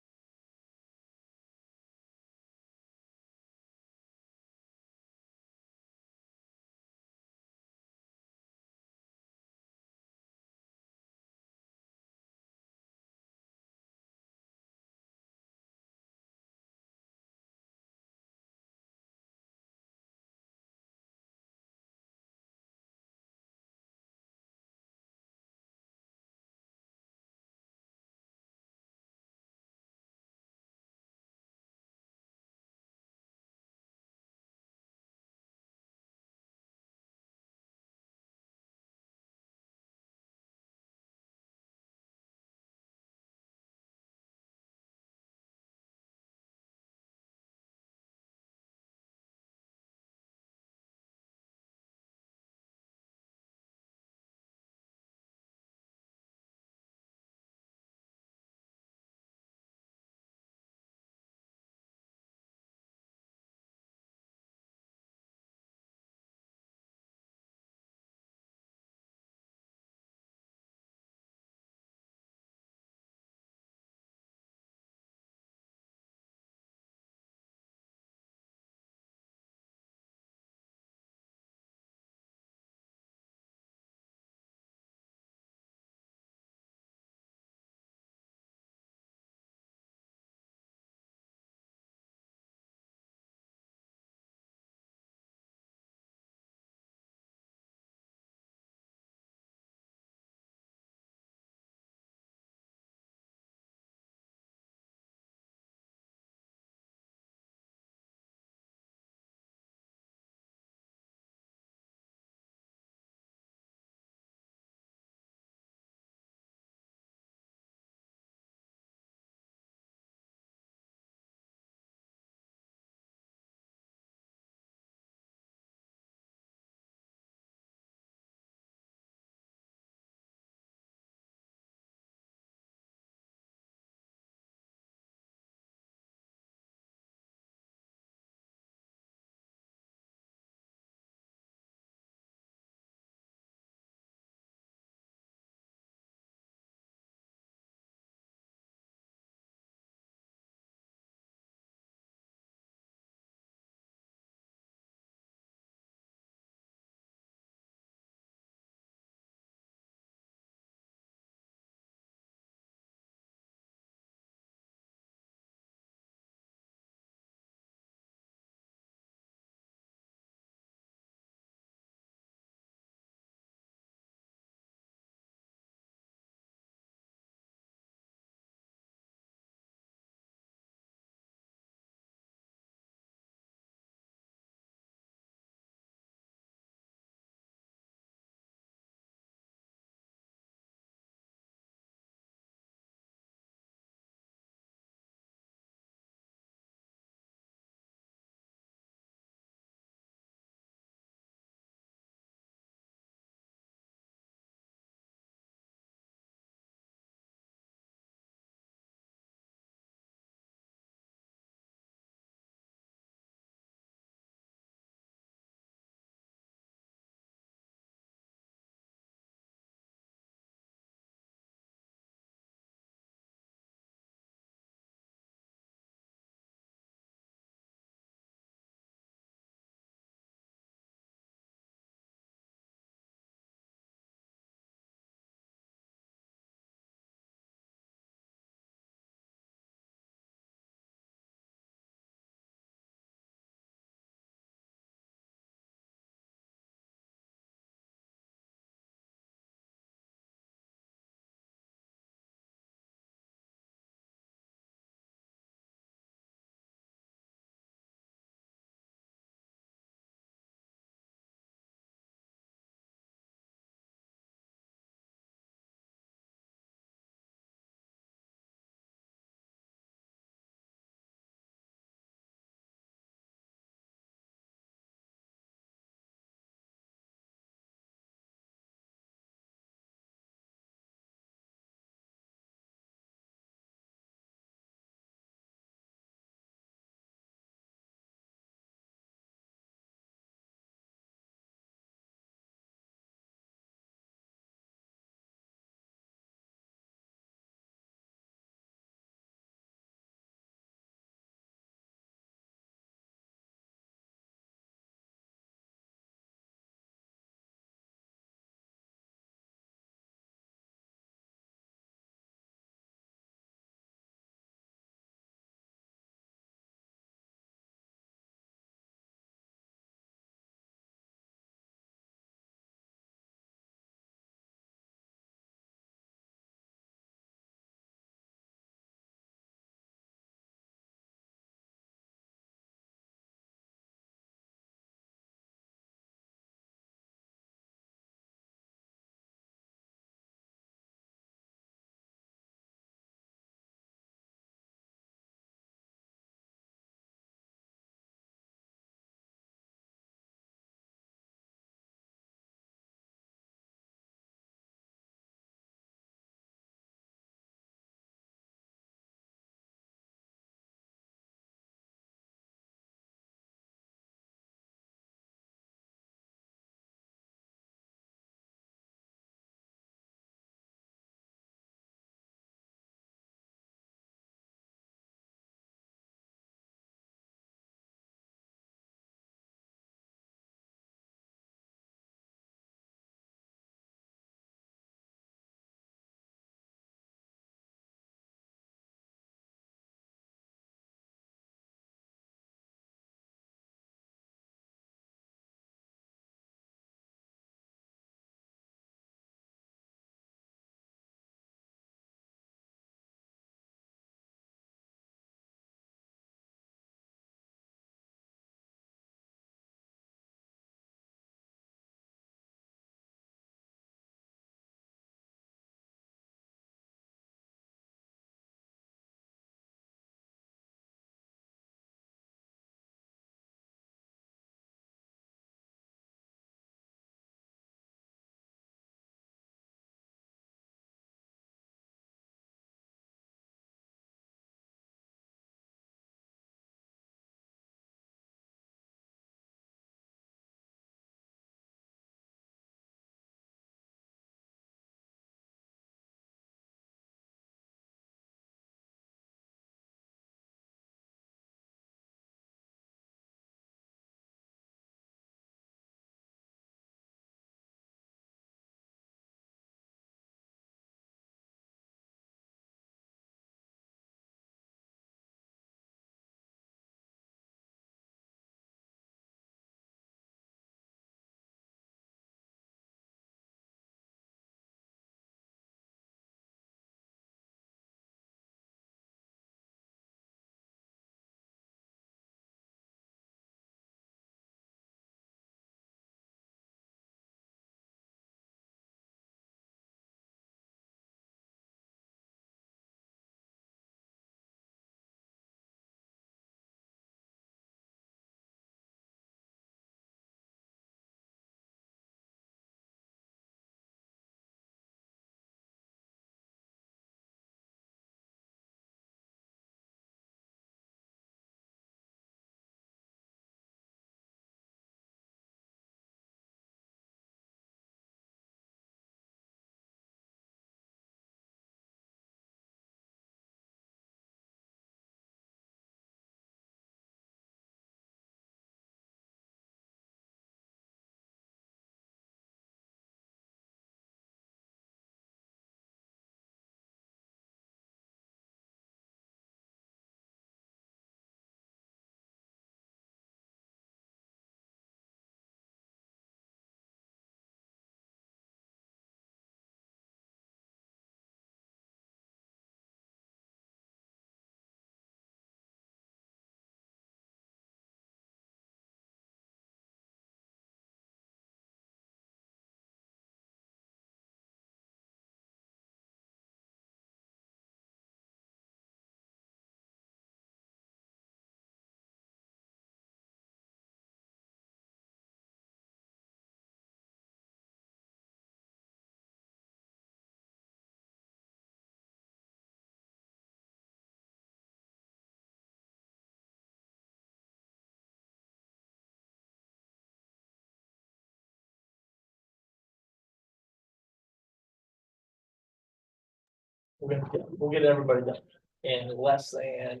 we'll get everybody done in less than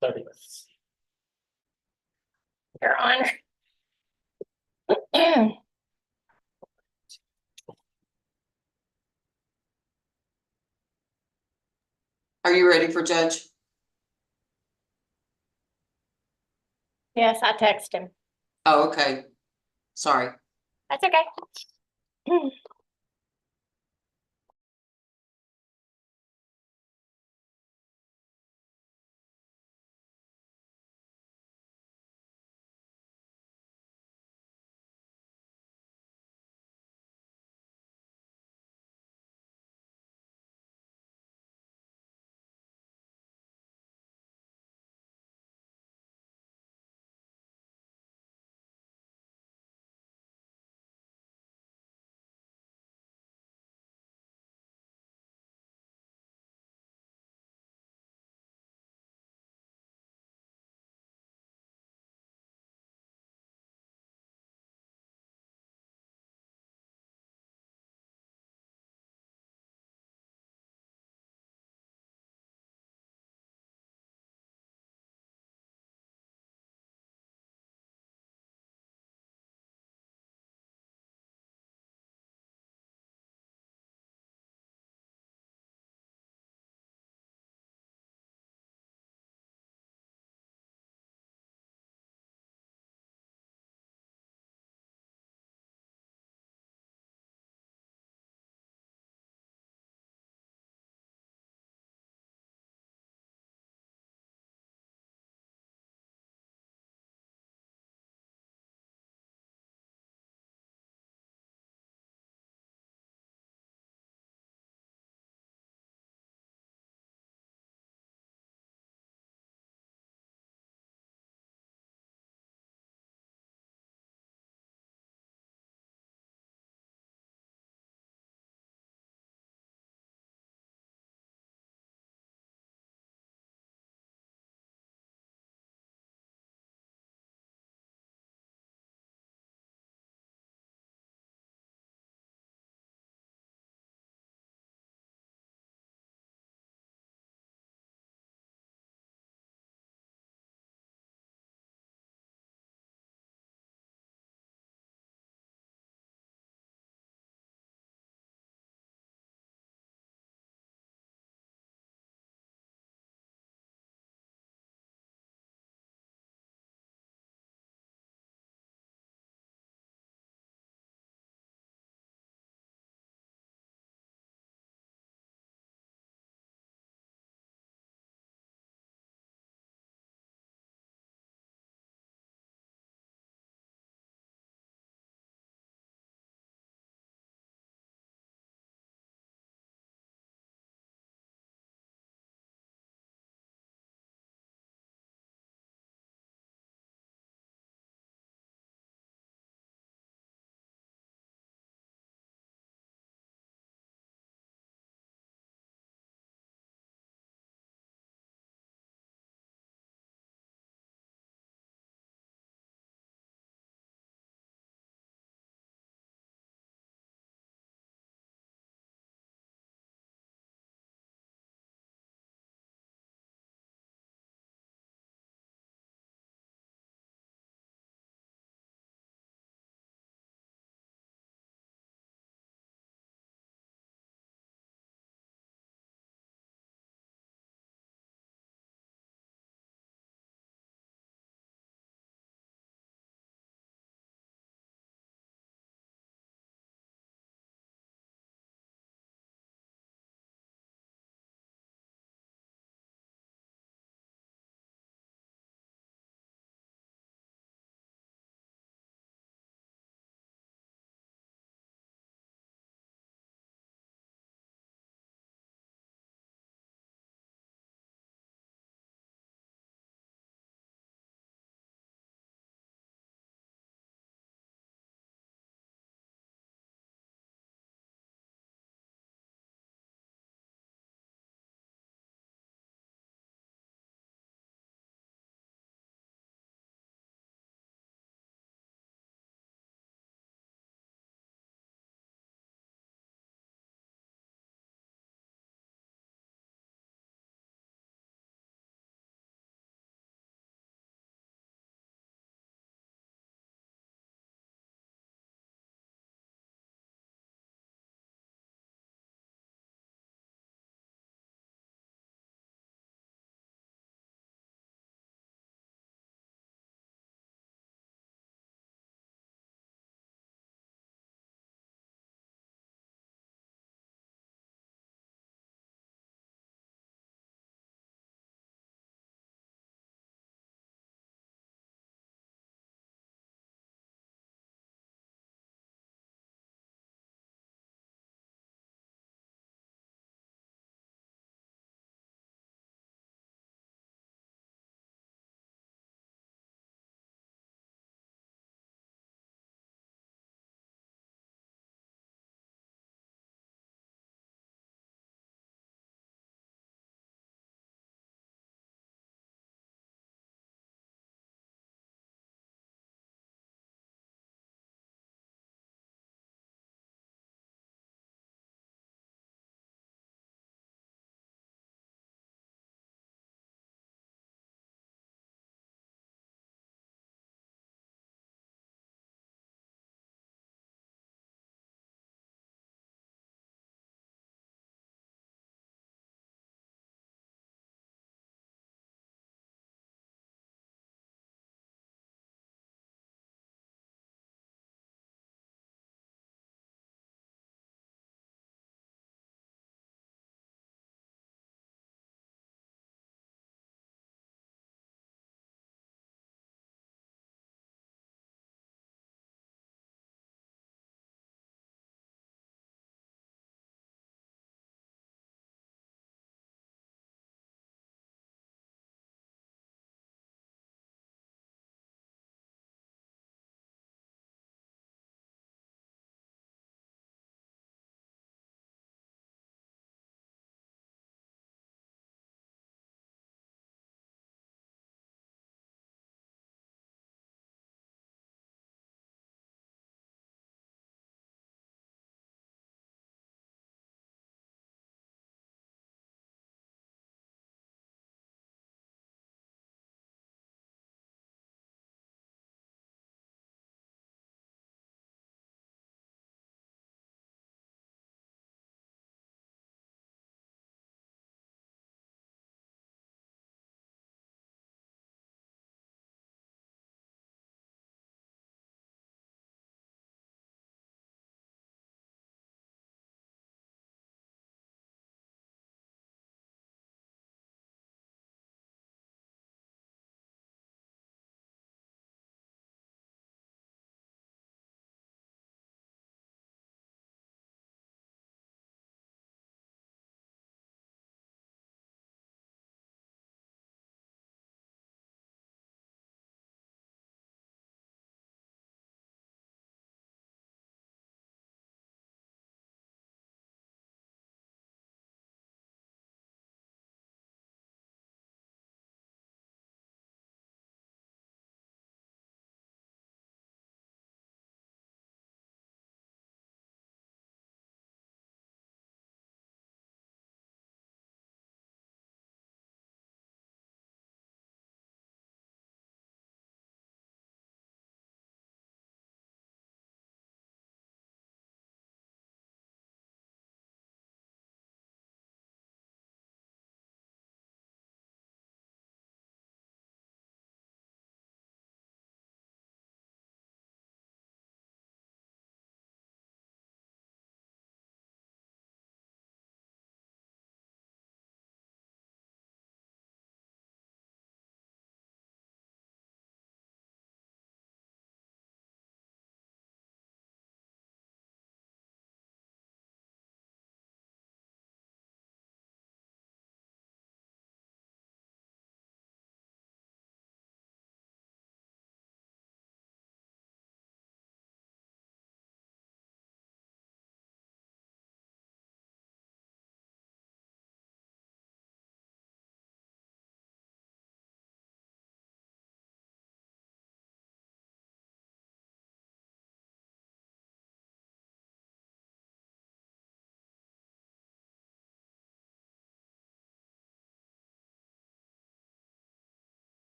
30 minutes. Your Honor. Are you ready for Judge? Yes, I text him. Oh, okay. Sorry. That's okay.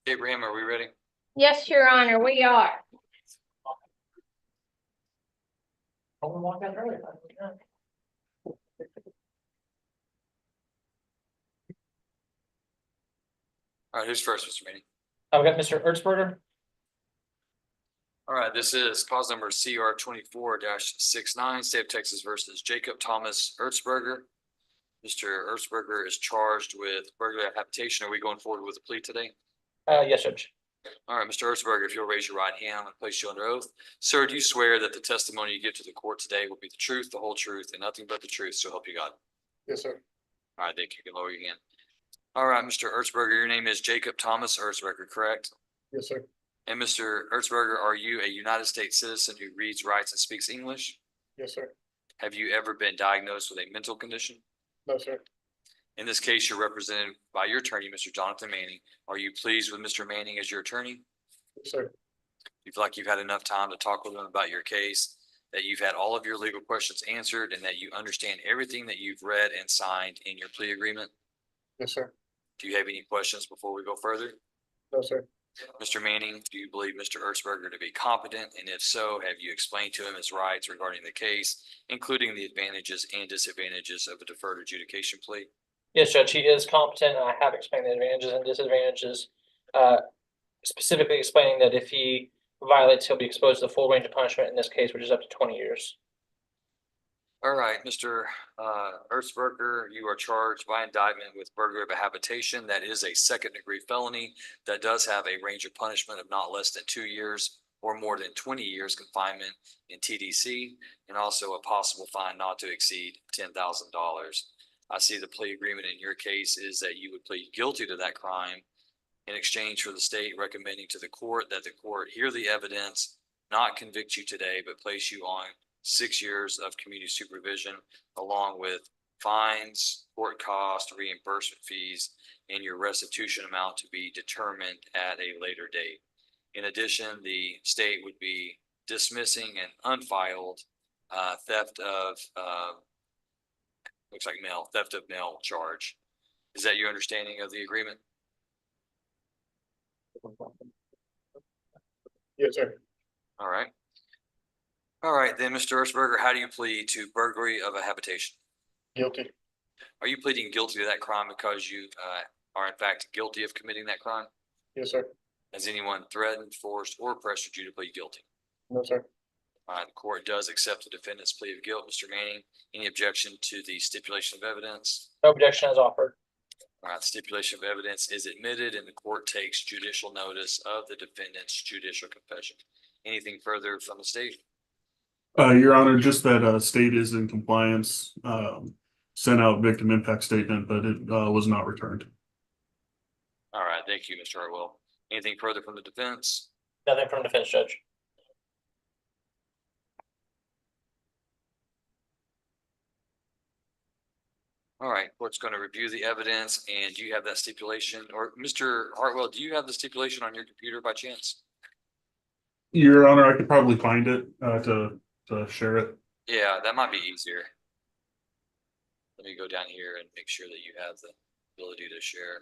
Abraham, are we ready? Yes, Your Honor, we are. All right, who's first, Mr. Manning? We got Mr. Ertzberger. All right, this is cause number CR 24-69, State of Texas versus Jacob Thomas Ertzberger. Mr. Ertzberger is charged with burglary of habitation. Are we going forward with a plea today? Yes, Judge. All right, Mr. Ertzberger, if you'll raise your right hand and place you under oath. Sir, do you swear that the testimony you give to the court today will be the truth, the whole truth, and nothing but the truth, so help you God? Yes, sir. All right, thank you. You can lower your hand. All right, Mr. Ertzberger, your name is Jacob Thomas Ertzberger, correct? Yes, sir. And Mr. Ertzberger, are you a United States citizen who reads, writes, and speaks English? Yes, sir. Have you ever been diagnosed with a mental condition? No, sir. In this case, you're represented by your attorney, Mr. Jonathan Manning. Are you pleased with Mr. Manning as your attorney? Yes, sir. You feel like you've had enough time to talk with him about your case, that you've had all of your legal questions answered, and that you understand everything that you've read and signed in your plea agreement? Yes, sir. Do you have any questions before we go further? No, sir. Mr. Manning, do you believe Mr. Ertzberger to be competent? And if so, have you explained to him his rights regarding the case, including the advantages and disadvantages of a deferred adjudication plea? Yes, Judge, he is competent, and I have explained the advantages and disadvantages, specifically explaining that if he violates, he'll be exposed to the full range of punishment in this case, which is up to 20 years. All right, Mr. Ertzberger, you are charged by indictment with burglary of a habitation. That is a second-degree felony that does have a range of punishment of not less than 2 years or more than 20 years confinement in TDC, and also a possible fine not to exceed $10,000. I see the plea agreement in your case is that you would plead guilty to that crime in exchange for the state recommending to the court that the court hear the evidence, not convict you today, but place you on 6 years of community supervision, along with fines, court cost, reimbursement fees, and your restitution amount to be determined at a later date. In addition, the state would be dismissing an unfiled theft of mail charge. Is that your understanding of the agreement? Yes, sir. All right. All right, then, Mr. Ertzberger, how do you plead to burglary of a habitation? Guilty. Are you pleading guilty to that crime because you are in fact guilty of committing that crime? Yes, sir. Has anyone threatened, forced, or pressured you to plead guilty? No, sir. All right, the court does accept the defendant's plea of guilt. Mr. Manning, any objection to the stipulation of evidence? No objection is offered. All right, the stipulation of evidence is admitted and the court takes judicial notice of the defendant's judicial confession. Anything further from the state? Your Honor, just that state is in compliance, sent out victim impact statement, but it was not returned. All right, thank you, Mr. Hartwell. Anything further from the defense? Nothing from defense, Judge. All right, court's going to review the evidence, and do you have that stipulation? Or Mr. Hartwell, do you have the stipulation on your computer by chance? Your Honor, I could probably find it to share it. Yeah, that might be easier. Let me go down here and make sure that you have the ability to share.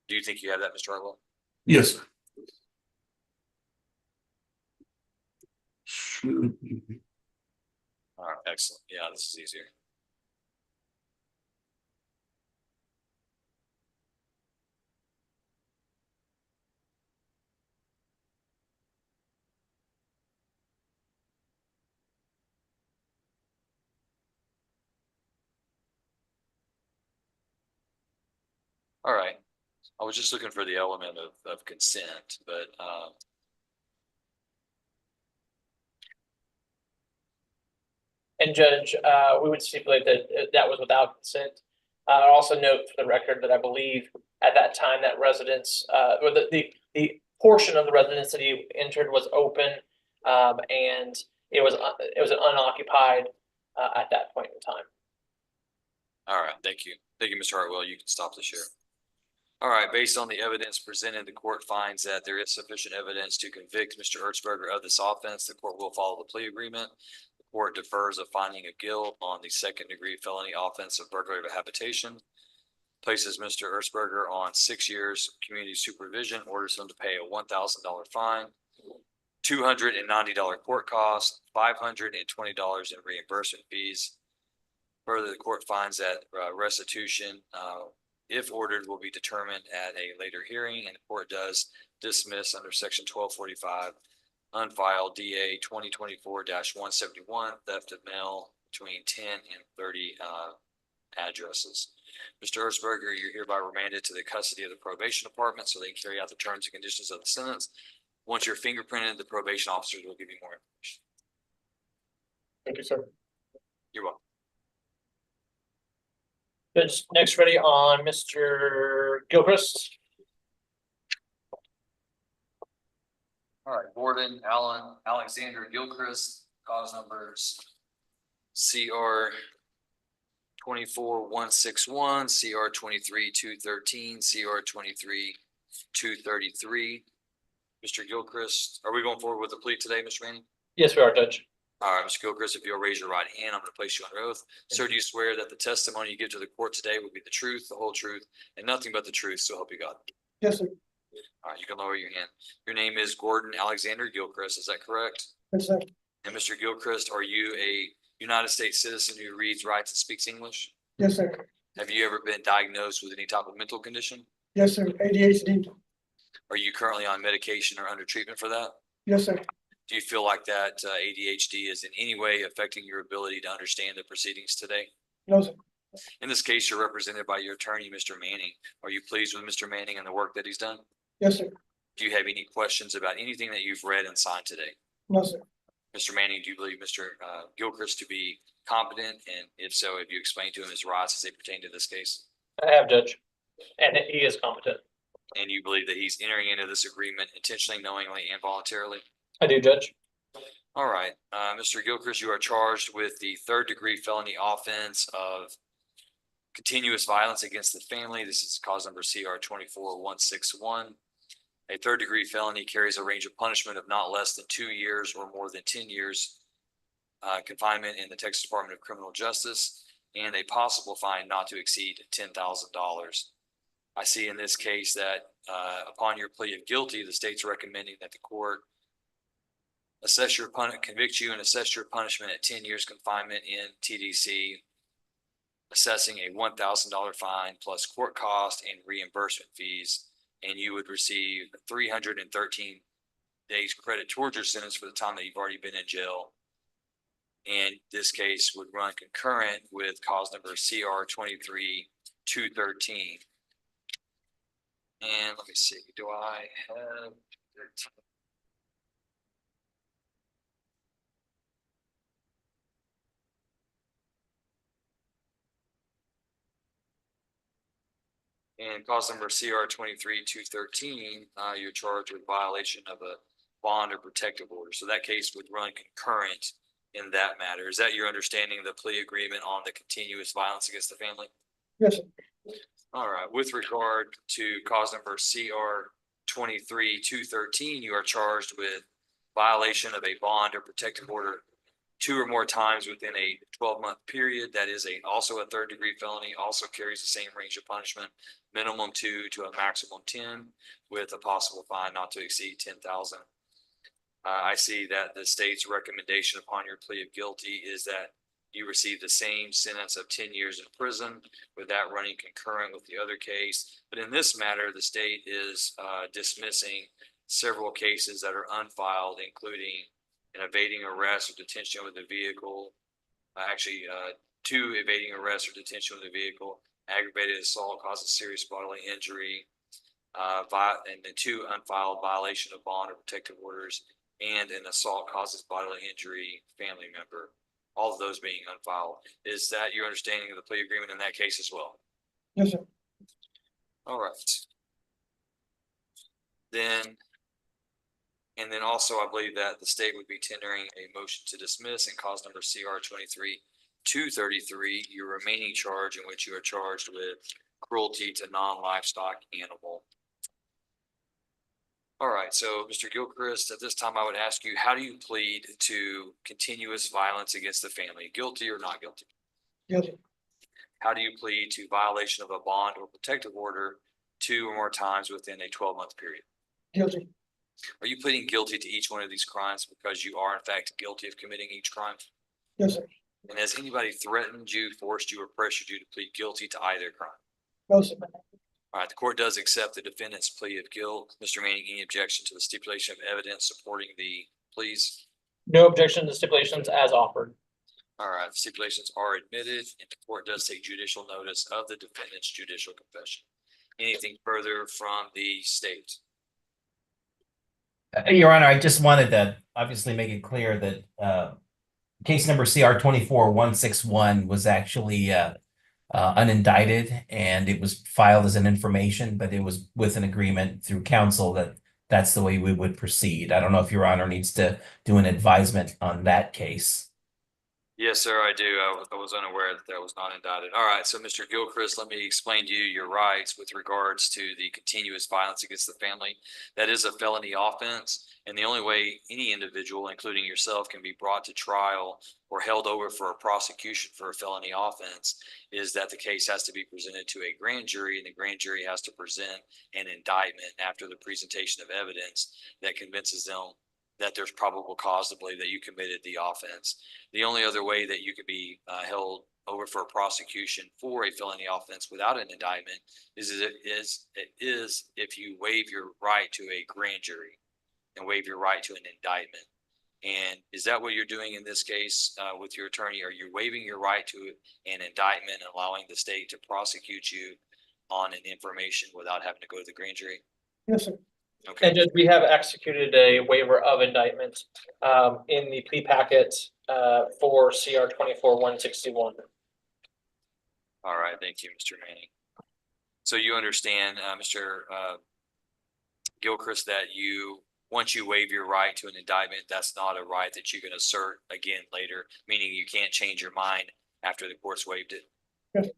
Do you think you have that, Mr. Hartwell? Yes. All right, excellent. Yeah, this is easier. All right. I was just looking for the element of consent, but And Judge, we would stipulate that that was without consent. I also note for the record that I believe at that time that residence, or the portion of the residence that he entered was open, and it was an unoccupied at that point in time. all right, thank you. Thank you, Mr. Hartwell. You can stop the share. All right, based on the evidence presented, the court finds that there is sufficient evidence to convict Mr. Ertzberger of this offense. The court will follow the plea agreement. The court defers a finding of guilt on the second-degree felony offense of burglary of a habitation, places Mr. Ertzberger on 6 years community supervision, orders him to pay a $1,000 fine, $290 court costs, $520 in reimbursement fees. Further, the court finds that restitution, if ordered, will be determined at a later hearing, and the court does dismiss under section 1245 unfiled DA 2024-171 theft of mail between 10 and 30 addresses. Mr. Ertzberger, you're hereby remanded to the custody of the probation department so they can carry out the terms and conditions of the sentence. Once you're fingerprinted, the probation officers will give you more information. Thank you, sir. You're welcome. Judge, next ready on Mr. Gilchrist. All right, Gordon Alexander Gilchrist, cause numbers CR 24-161, CR 23-213, CR 23-233. Mr. Gilchrist, are we going forward with the plea today, Mr. Manning? Yes, we are, Judge. All right, Mr. Gilchrist, if you'll raise your right hand, I'm going to place you under oath. Sir, do you swear that the testimony you give to the court today will be the truth, the whole truth, and nothing but the truth, so help you God? Yes, sir. All right, you can lower your hand. Your name is Gordon Alexander Gilchrist, is that correct? Yes, sir. And Mr. Gilchrist, are you a United States citizen who reads, writes, and speaks English? Yes, sir. Have you ever been diagnosed with any type of mental condition? Yes, sir. ADHD. Are you currently on medication or under treatment for that? Yes, sir. Do you feel like that ADHD is in any way affecting your ability to understand the proceedings today? No, sir. In this case, you're represented by your attorney, Mr. Manning. Are you pleased with Mr. Manning and the work that he's done? Yes, sir. Do you have any questions about anything that you've read and signed today? No, sir. Mr. Manning, do you believe Mr. Gilchrist to be competent? And if so, have you explained to him his rights as they pertain to this case? I have, Judge. And he is competent. And you believe that he's entering into this agreement intentionally, knowingly, and voluntarily? I do, Judge. All right, Mr. Gilchrist, you are charged with the third-degree felony offense of continuous violence against the family. This is cause number CR 24-161. A third-degree felony carries a range of punishment of not less than 2 years or more than 10 years confinement in the Texas Department of Criminal Justice, and a possible fine not to exceed $10,000. I see in this case that upon your plea of guilty, the state's recommending that the court convict you and assess your punishment at 10 years confinement in TDC, assessing a $1,000 fine plus court cost and reimbursement fees, and you would receive 313 days credit towards your sentence for the time that you've already been in jail. And this case would run concurrent with cause number CR 23-213. And let me see, do I have 13? And cause number CR 23-213, you're charged with violation of a bond or protective order. So that case would run concurrent in that matter. Is that your understanding of the plea agreement on the continuous violence against the family? Yes, sir. All right, with regard to cause number CR 23-213, you are charged with violation of a bond or protective order 2 or more times within a 12-month period. That is also a third-degree felony, also carries the same range of punishment, minimum 2 to a maximum 10, with a possible fine not to exceed $10,000. I see that the state's recommendation upon your plea of guilty is that you receive the same sentence of 10 years in prison, with that running concurrent with the other case. But in this matter, the state is dismissing several cases that are unfiled, including an evading arrest or detention with a vehicle, 2 evading arrest or detention with a vehicle, aggravated assault causes serious bodily injury, and then 2 unfiled violation of bond or protective orders, and an assault causes bodily injury family member, all of those being unfiled. Is that your understanding of the plea agreement in that case as well? Yes, sir. All right. And then also I believe that the state would be tendering a motion to dismiss in cause number CR 23-233, your remaining charge in which you are charged with cruelty to non-livestock animal. All right, so Mr. Gilchrist, at this time, I would ask you, how do you plead to continuous violence against the family? Guilty or not guilty? Guilty. How do you plead to violation of a bond or protective order 2 or more times within a 12-month period? Guilty. Are you pleading guilty to each one of these crimes because you are in fact guilty of committing each crime? Yes, sir. And has anybody threatened you, forced you, or pressured you to plead guilty to either crime? No, sir. All right, the court does accept the defendant's plea of guilt. Mr. Manning, any objection to the stipulation of evidence supporting the pleas? No objection to stipulations as offered. All right, the stipulations are admitted and the court does take judicial notice of the defendant's judicial confession. Anything further from the state? Your Honor, I just wanted to obviously make it clear that case number CR 24-161 was actually unindicted, and it was filed as an information, but it was with an agreement through counsel that that's the way we would proceed. I don't know if Your Honor needs to do an advisement on that case. Yes, sir, I do. I was unaware that was not indicted. All right, so Mr. Gilchrist, let me explain to you your rights with regards to the continuous violence against the family. That is a felony offense, and the only way any individual, including yourself, can be brought to trial or held over for a prosecution for a felony offense is that the case has to be presented to a grand jury, and the grand jury has to present an indictment after the presentation of evidence that convinces them that there's probable cause to believe that you committed the offense. The only other way that you could be held over for a prosecution for a felony offense without an indictment is if you waive your right to a grand jury and waive your right to an indictment. And is that what you're doing in this case with your attorney? Are you waiving your right to an indictment and allowing the state to prosecute you on an information without having to go to the grand jury? Yes, sir. Okay. And Judge, we have executed a waiver of indictment in the plea packet for CR 24-161. All right, thank you, Mr. Manning. So you understand, Mr. Gilchrist, that once you waive your right to an indictment, that's not a right that you can assert again later, meaning you can't change your mind after the court's waived it? Yes.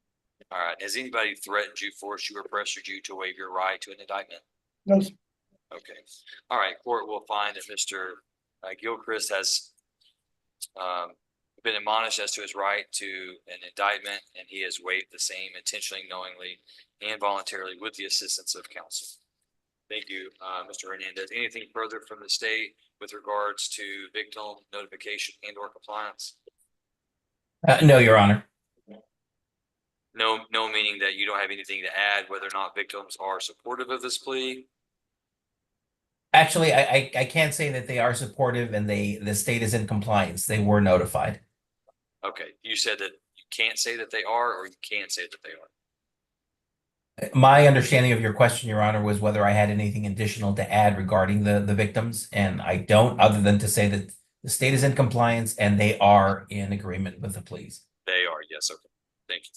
All right, has anybody threatened you, forced you, or pressured you to waive your right to an indictment? No, sir. Okay. All right. Court will find that Mr. Gilchrist has been admonished as to his right to an indictment, and he has waived the same intentionally, knowingly, and voluntarily with the assistance of counsel. Thank you, Mr. Hernandez. Anything further from the state with regards to victim notification and or compliance? No, Your Honor. No, meaning that you don't have anything to add whether or not victims are supportive of this plea? Actually, I can't say that they are supportive and the state is in compliance. They were notified. Okay, you said that you can't say that they are, or you can say that they are. My understanding of your question, Your Honor, was whether I had anything additional to add regarding the victims, and I don't, other than to say that the state is in compliance and they are in agreement with the pleas. They are, yes, okay. Thank you.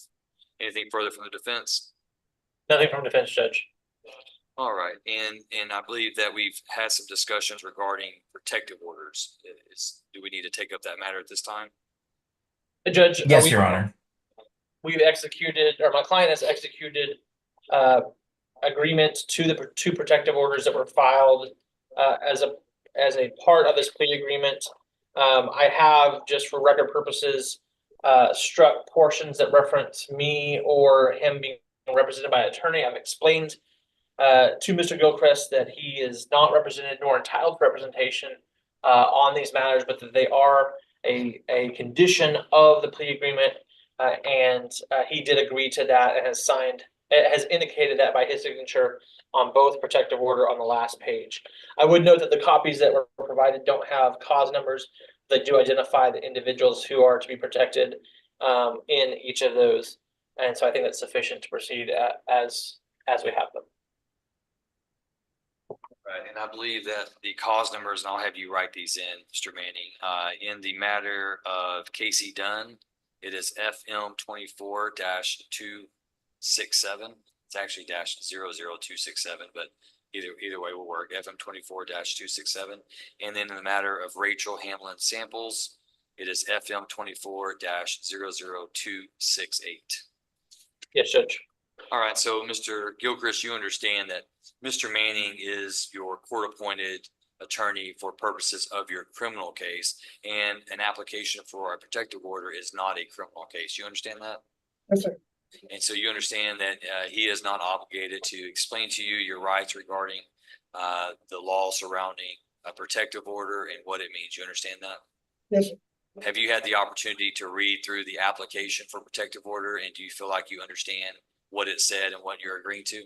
Anything further from the defense? Nothing from defense, Judge. All right, and I believe that we've had some discussions regarding protective orders. Do we need to take up that matter at this time? Judge. Yes, Your Honor. We've executed, or my client has executed agreements to the two protective orders that were filed as a part of this plea agreement. I have, just for record purposes, struck portions that reference me or him being represented by an attorney. I've explained to Mr. Gilchrist that he is not represented nor entitled to representation on these matters, but that they are a condition of the plea agreement, and he did agree to that and has indicated that by his signature on both protective order on the last page. I would note that the copies that were provided don't have cause numbers. They do identify the individuals who are to be protected in each of those, and so I think that's sufficient to proceed as we have them. Right, and I believe that the cause numbers, and I'll have you write these in, Mr. Manning, in the matter of Casey Dunn, it is FM 24-267. It's actually -00267, but either way will work. FM 24-267. And then in the matter of Rachel Hamlin Samples, it is FM 24-00268. Yes, Judge. All right, so Mr. Gilchrist, you understand that Mr. Manning is your court-appointed attorney for purposes of your criminal case, and an application for a protective order is not a criminal case. You understand that? Yes, sir. And so you understand that he is not obligated to explain to you your rights regarding the law surrounding a protective order and what it means. You understand that? Yes, sir. Have you had the opportunity to read through the application for protective order, and do you feel like you understand what it said and what you're agreeing to?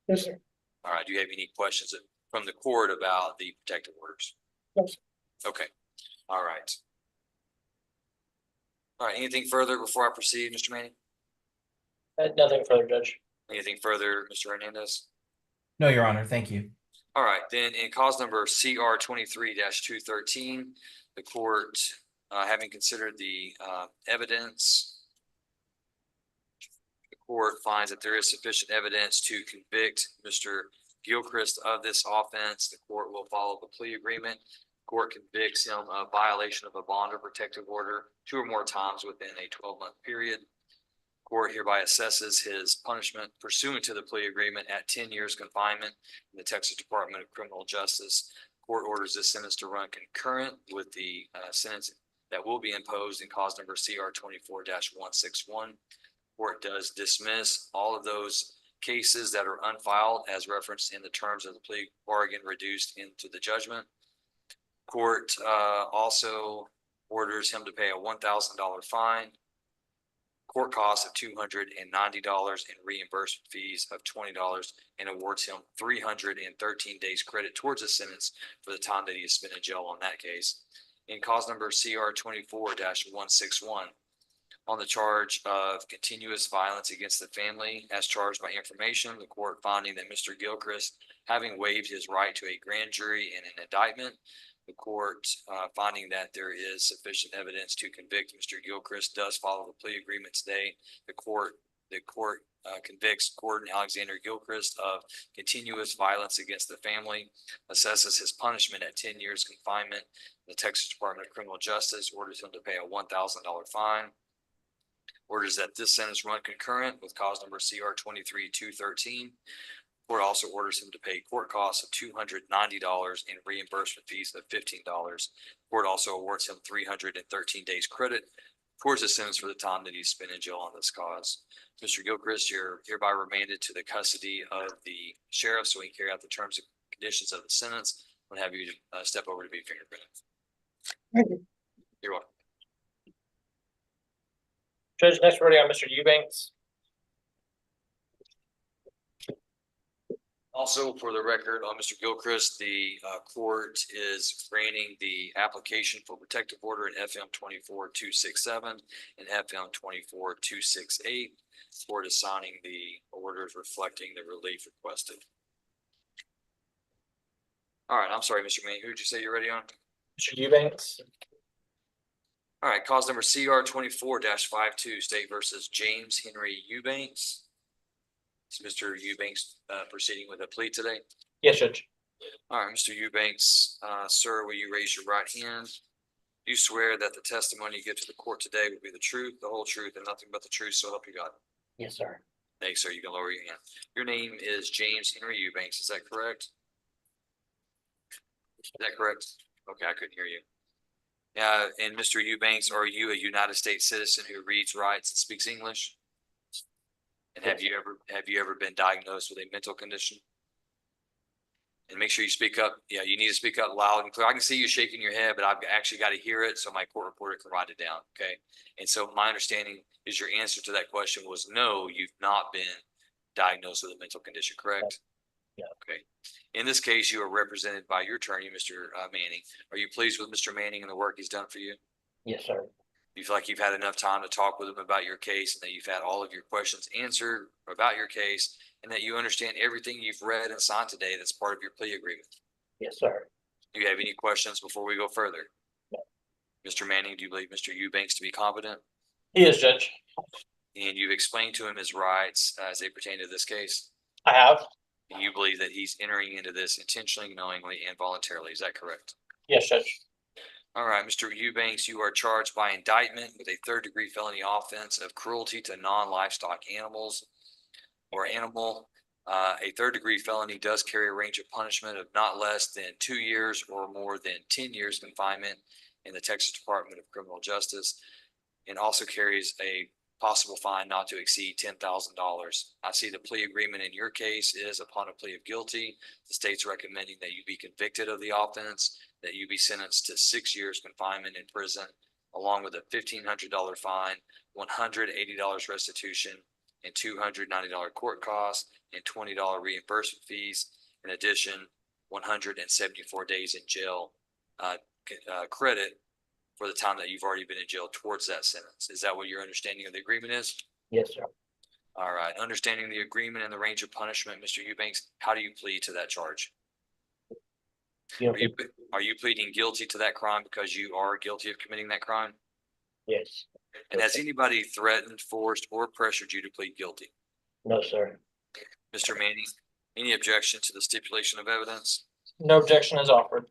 Yes, sir. All right, do you have any questions from the court about the protective orders? No, sir. Okay, all right. All right, anything further before I proceed, Mr. Manning? Nothing further, Judge. Anything further, Mr. Hernandez? No, Your Honor, thank you. All right, then in cause number CR 23-213, the court, having considered the evidence, the court finds that there is sufficient evidence to convict Mr. Gilchrist of this offense. The court will follow the plea agreement. Court convicts him of violation of a bond or protective order 2 or more times within a 12-month period. Court hereby assesses his punishment pursuant to the plea agreement at 10 years confinement in the Texas Department of Criminal Justice. Court orders this sentence to run concurrent with the sentence that will be imposed in cause number CR 24-161. Court does dismiss all of those cases that are unfiled as referenced in the terms of the plea bargain reduced into the judgment. Court also orders him to pay a $1,000 fine, court costs of $290 and reimbursement fees of $20, and awards him 313 days credit towards a sentence for the time that he has spent in jail on that case. In cause number CR 24-161, on the charge of continuous violence against the family as charged by information, the court finding that Mr. Gilchrist, having waived his right to a grand jury and an indictment, the court finding that there is sufficient evidence to convict Mr. Gilchrist does follow the plea agreement today. The court convicts Gordon Alexander Gilchrist of continuous violence against the family, assesses his punishment at 10 years confinement. The Texas Department of Criminal Justice orders him to pay a $1,000 fine. Orders that this sentence run concurrent with cause number CR 23-213. Court also orders him to pay court costs of $290 and reimbursement fees of $15. Court also awards him 313 days credit towards the sentence for the time that he spent in jail on this cause. Mr. Gilchrist, you're hereby remanded to the custody of the sheriff so he can carry out the terms and conditions of the sentence. I'm gonna have you step over to be fingerprinted. Thank you. You're welcome. Judge, next we're ready on Mr. Eubanks. Also, for the record, on Mr. Gilchrist, the court is granting the application for protective order in FM 24-267 and FM 24-268. Court is signing the orders reflecting the relief requested. All right, I'm sorry, Mr. Manning, who did you say you're ready on? Mr. Eubanks. All right, cause number CR 24-52, State versus James Henry Eubanks. Is Mr. Eubanks proceeding with a plea today? Yes, Judge. All right, Mr. Eubanks, sir, will you raise your right hand? Do you swear that the testimony you give to the court today will be the truth, the whole truth, and nothing but the truth, so help you God? Yes, sir. Thanks, sir. You can lower your hand. Your name is James Henry Eubanks, is that correct? Is that correct? Okay, I couldn't hear you. And Mr. Eubanks, are you a United States citizen who reads, writes, and speaks English? And have you ever been diagnosed with a mental condition? And make sure you speak up. Yeah, you need to speak up loud and clear. I can see you shaking your head, but I've actually got to hear it so my court reporter can write it down. Okay. And so my understanding is your answer to that question was no, you've not been diagnosed with a mental condition, correct? Yeah. Okay. In this case, you are represented by your attorney, Mr. Manning. Are you pleased with Mr. Manning and the work he's done for you? Yes, sir. You feel like you've had enough time to talk with him about your case and that you've had all of your questions answered about your case and that you understand everything you've read and signed today that's part of your plea agreement? Yes, sir. Do you have any questions before we go further? No. Mr. Manning, do you believe Mr. Eubanks to be competent? He is, Judge. And you've explained to him his rights as they pertain to this case? I have. And you believe that he's entering into this intentionally, knowingly, and voluntarily. Is that correct? Yes, Judge. All right, Mr. Eubanks, you are charged by indictment with a third-degree felony offense of cruelty to non-livestock animals. or animal. A third-degree felony does carry a range of punishment of not less than 2 years or more than 10 years confinement in the Texas Department of Criminal Justice, and also carries a possible fine not to exceed $10,000. I see the plea agreement in your case is upon a plea of guilty. The state's recommending that you be convicted of the offense, that you be sentenced to 6 years confinement in prison, along with a $1,500 fine, $180 restitution, and $290 court costs, and $20 reimbursement fees. In addition, 174 days in jail credit for the time that you've already been in jail towards that sentence. Is that what your understanding of the agreement is? Yes, sir. All right, understanding the agreement and the range of punishment, Mr. Eubanks, how do you plead to that charge? Are you pleading guilty to that crime because you are guilty of committing that crime? Yes. And has anybody threatened, forced, or pressured you to plead guilty? No, sir. Mr. Manning, any objection to the stipulation of evidence? No objection is offered.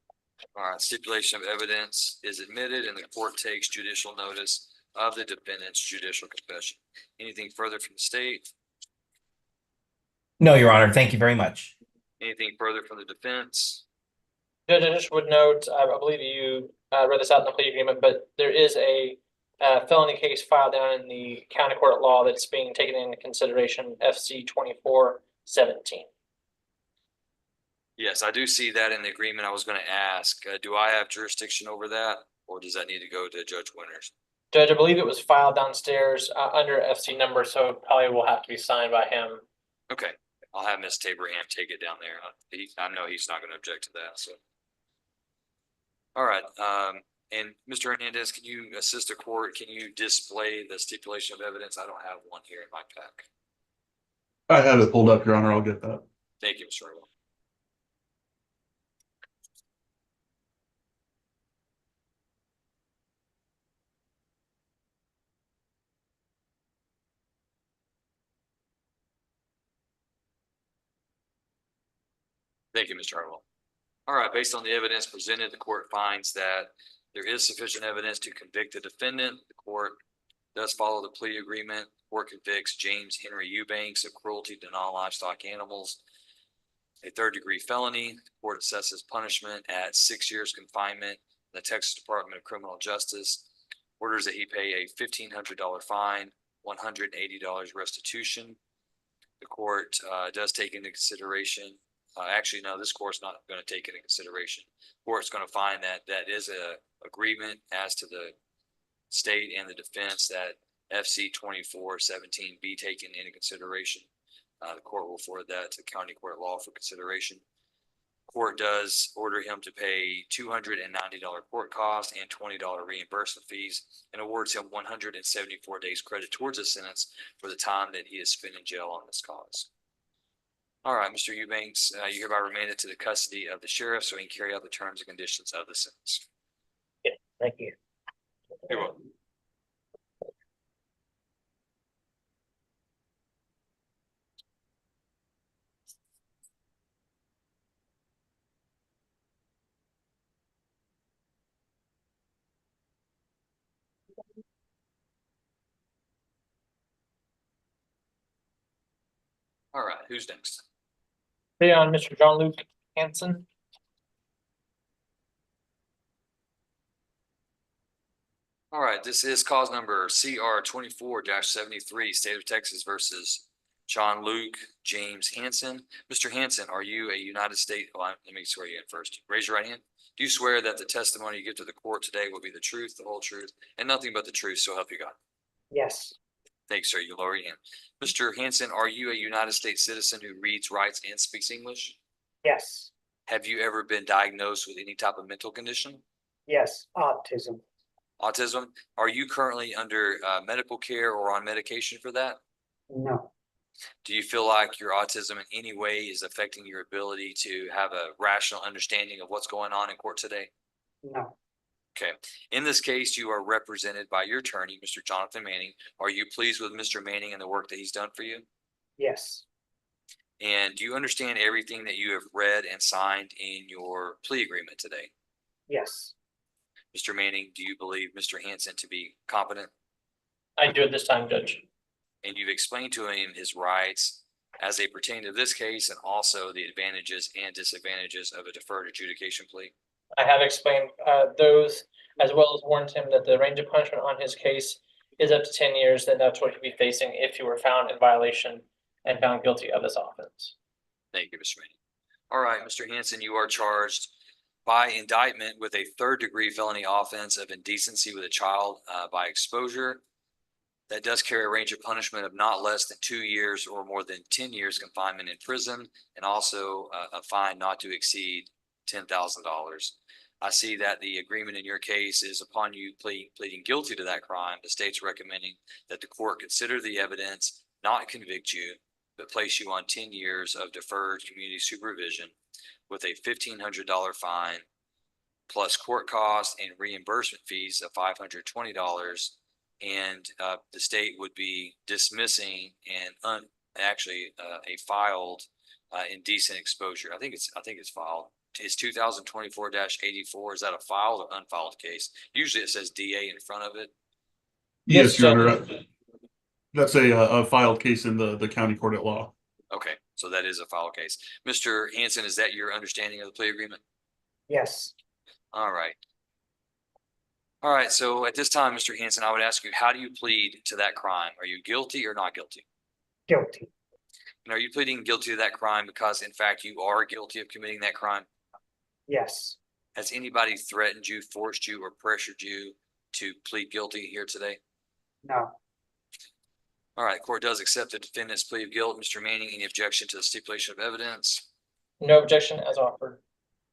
All right, stipulation of evidence is admitted and the court takes judicial notice of the defendant's judicial confession. Anything further from the state? No, Your Honor. Thank you very much. Anything further from the defense? Judge, I just would note, I believe you read this out in the plea agreement, but there is a felony case filed down in the county court at law that's being taken into consideration, FC 2417. Yes, I do see that in the agreement. I was going to ask, do I have jurisdiction over that, or does that need to go to Judge Winters? Judge, I believe it was filed downstairs under FC number, so it probably will have to be signed by him. Okay, I'll have Ms. Tabraham take it down there. I know he's not going to object to that, so. All right, and Mr. Hernandez, can you assist the court? Can you display the stipulation of evidence? I don't have one here in my pack. I have it pulled up, Your Honor. I'll get that. Thank you, Mr. Earl. Thank you, Mr. Harwell. All right, based on the evidence presented, the court finds that there is sufficient evidence to convict the defendant. The court does follow the plea agreement. The court convicts James Henry Eubanks of cruelty to non-livestock animals, a third-degree felony. The court assesses punishment at 6 years confinement in the Texas Department of Criminal Justice, orders that he pay a $1,500 fine, $180 restitution. The court does take into consideration actually, no, this court's not going to take it into consideration. Court's going to find that that is a agreement as to the state and the defense that FC 2417 be taken into consideration. The court will forward that to county court law for consideration. Court does order him to pay $290 court cost and $20 reimbursement fees, and awards him 174 days credit towards a sentence for the time that he has spent in jail on this cause. All right, Mr. Eubanks, you hereby remanded to the custody of the sheriff so he can carry out the terms and conditions of the sentence. Yeah, thank you. You're welcome. All right, who's next? On Mr. John Luke Hanson. All right, this is cause number CR 24-73, State of Texas versus John Luke James Hanson. Mr. Hanson, are you a United States? Well, let me swear you in first. Raise your right hand. Do you swear that the testimony you give to the court today will be the truth, the whole truth, and nothing but the truth, so help you God? Yes. Thanks, sir. You lower your hand. Mr. Hanson, are you a United States citizen who reads, writes, and speaks English? Yes. Have you ever been diagnosed with any type of mental condition? Yes. Autism. Autism? Are you currently under medical care or on medication for that? No. Do you feel like your autism in any way is affecting your ability to have a rational understanding of what's going on in court today? No. Okay. In this case, you are represented by your attorney, Mr. Jonathan Manning. Are you pleased with Mr. Manning and the work that he's done for you? Yes. And do you understand everything that you have read and signed in your plea agreement today? Yes. Mr. Manning, do you believe Mr. Hanson to be competent? I do at this time, Judge. And you've explained to him his rights as they pertain to this case and also the advantages and disadvantages of a deferred adjudication plea? I have explained those, as well as warned him that the range of punishment on his case is up to 10 years, and that's what he'd be facing if he were found in violation and found guilty of this offense. Thank you, Mr. Manning. All right, Mr. Hanson, you are charged by indictment with a third-degree felony offense of indecency with a child by exposure. That does carry a range of punishment of not less than 2 years or more than 10 years confinement in prison, and also a fine not to exceed $10,000. I see that the agreement in your case is upon you pleading guilty to that crime, the state's recommending that the court consider the evidence, not convict you, but place you on 10 years of deferred community supervision with a $1,500 fine plus court costs and reimbursement fees of $520. And the state would be dismissing and a filed indecent exposure. I think it's filed. It's 2024-84. Is that a filed or unfiled case? Usually it says DA in front of it. Yes, Your Honor. That's a filed case in the county court at law. Okay, so that is a filed case. Mr. Hanson, is that your understanding of the plea agreement? Yes. All right. All right, so at this time, Mr. Hanson, I would ask you, how do you plead to that crime? Are you guilty or not guilty? Guilty. And are you pleading guilty to that crime because, in fact, you are guilty of committing that crime? Yes. Has anybody threatened you, forced you, or pressured you to plead guilty here today? No. All right, the court does accept the defendant's plea of guilt. Mr. Manning, any objection to the stipulation of evidence? No objection as offered.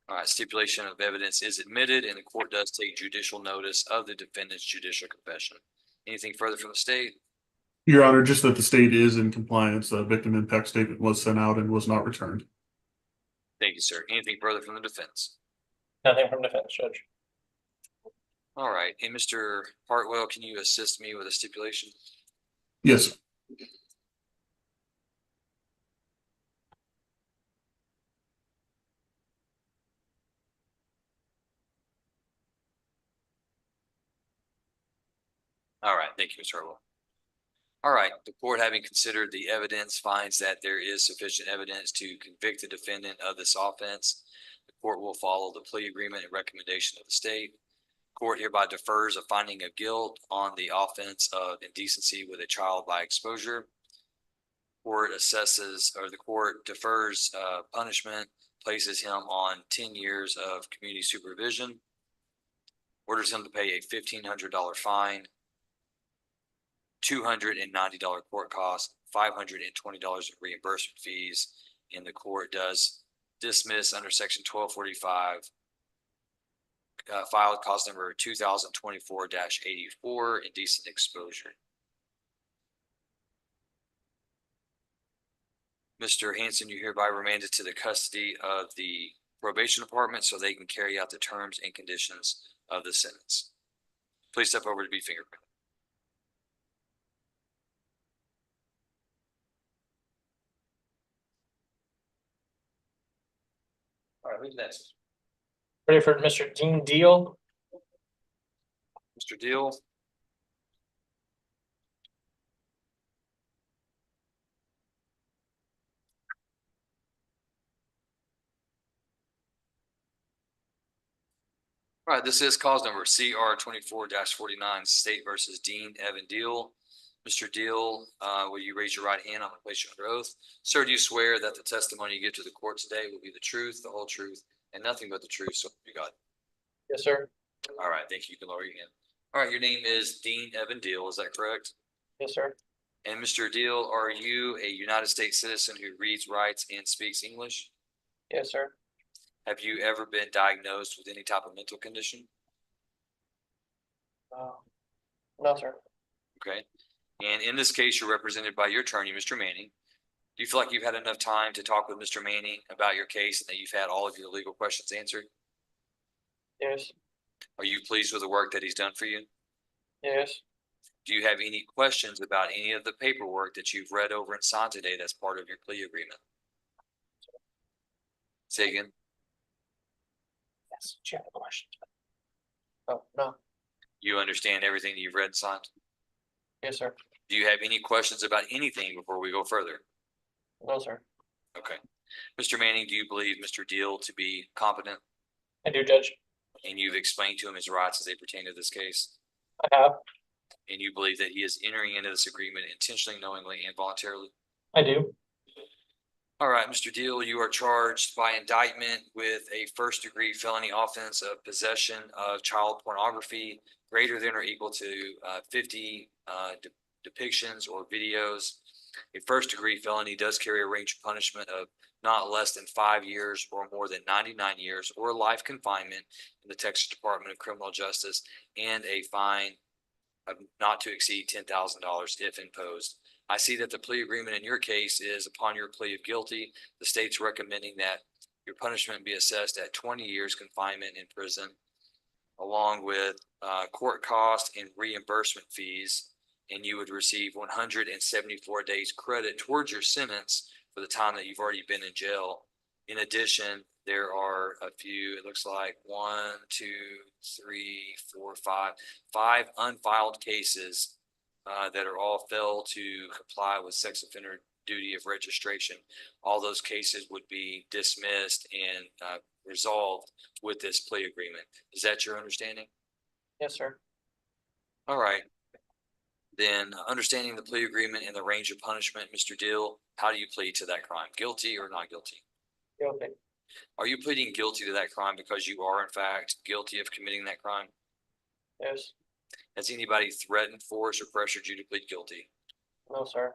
All right, stipulation of evidence is admitted, and the court does take judicial notice of the defendant's judicial confession. Anything further from the state? Your Honor, just that the state is in compliance. The victim impact statement was sent out and was not returned. Thank you, sir. Anything further from the defense? Nothing from defense, Judge. All right, and Mr. Hartwell, can you assist me with a stipulation? Yes. All right, thank you, Mr. Hartwell. All right, the court, having considered the evidence, finds that there is sufficient evidence to convict the defendant of this offense. The court will follow the plea agreement and recommendation of the state. Court hereby defers a finding of guilt on the offense of indecency with a child by exposure. The court defers punishment, places him on 10 years of community supervision, orders him to pay a $1,500 fine, $290 court cost, $520 of reimbursement fees, and the court does dismiss under section 1245 filed cause number 2024-84 indecent exposure. Mr. Hanson, you hereby remanded to the custody of the probation department so they can carry out the terms and conditions of the sentence. Please step over to be fingerprinted. All right, who's next? Ready for Mr. Dean Deal? Mr. Deal. All right, this is cause number CR 24-49, State versus Dean Evan Deal. Mr. Deal, will you raise your right hand? I'm going to place you under oath. Sir, do you swear that the testimony you give to the court today will be the truth, the whole truth, and nothing but the truth, so help you God? Yes, sir. All right, thank you. You can lower your hand. All right, your name is Dean Evan Deal, is that correct? Yes, sir. And Mr. Deal, are you a United States citizen who reads, writes, and speaks English? Yes, sir. Have you ever been diagnosed with any type of mental condition? No, sir. Okay. And in this case, you're represented by your attorney, Mr. Manning. Do you feel like you've had enough time to talk with Mr. Manning about your case and that you've had all of your legal questions answered? Yes. Are you pleased with the work that he's done for you? Yes. Do you have any questions about any of the paperwork that you've read over and signed today that's part of your plea agreement? Say again. Yes. Do you have a question? Oh, no. You understand everything that you've read and signed? Yes, sir. Do you have any questions about anything before we go further? No, sir. Okay. Mr. Manning, do you believe Mr. Deal to be competent, I do, Judge. and you've explained to him his rights as they pertain to this case? I have. And you believe that he is entering into this agreement intentionally, knowingly, and voluntarily? I do. All right, Mr. Deal, you are charged by indictment with a first-degree felony offense of possession of child pornography greater than or equal to 50 depictions or videos. A first-degree felony does carry a range of punishment of not less than 5 years or more than 99 years or life confinement in the Texas Department of Criminal Justice, and a fine of not to exceed $10,000 if imposed. I see that the plea agreement in your case is upon your plea of guilty, the state's recommending that your punishment be assessed at 20 years confinement in prison, along with court cost and reimbursement fees, and you would receive 174 days credit towards your sentence for the time that you've already been in jail. In addition, there are a few, it looks like 5 unfiled cases that are all failed to comply with sex offender duty of registration. All those cases would be dismissed and resolved with this plea agreement. Is that your understanding? Yes, sir. All right. Then, understanding the plea agreement and the range of punishment, Mr. Deal, how do you plead to that crime? Guilty or not guilty? Guilty. Are you pleading guilty to that crime because you are in fact guilty of committing that crime? Yes. Has anybody threatened, forced, or pressured you to plead guilty? No, sir.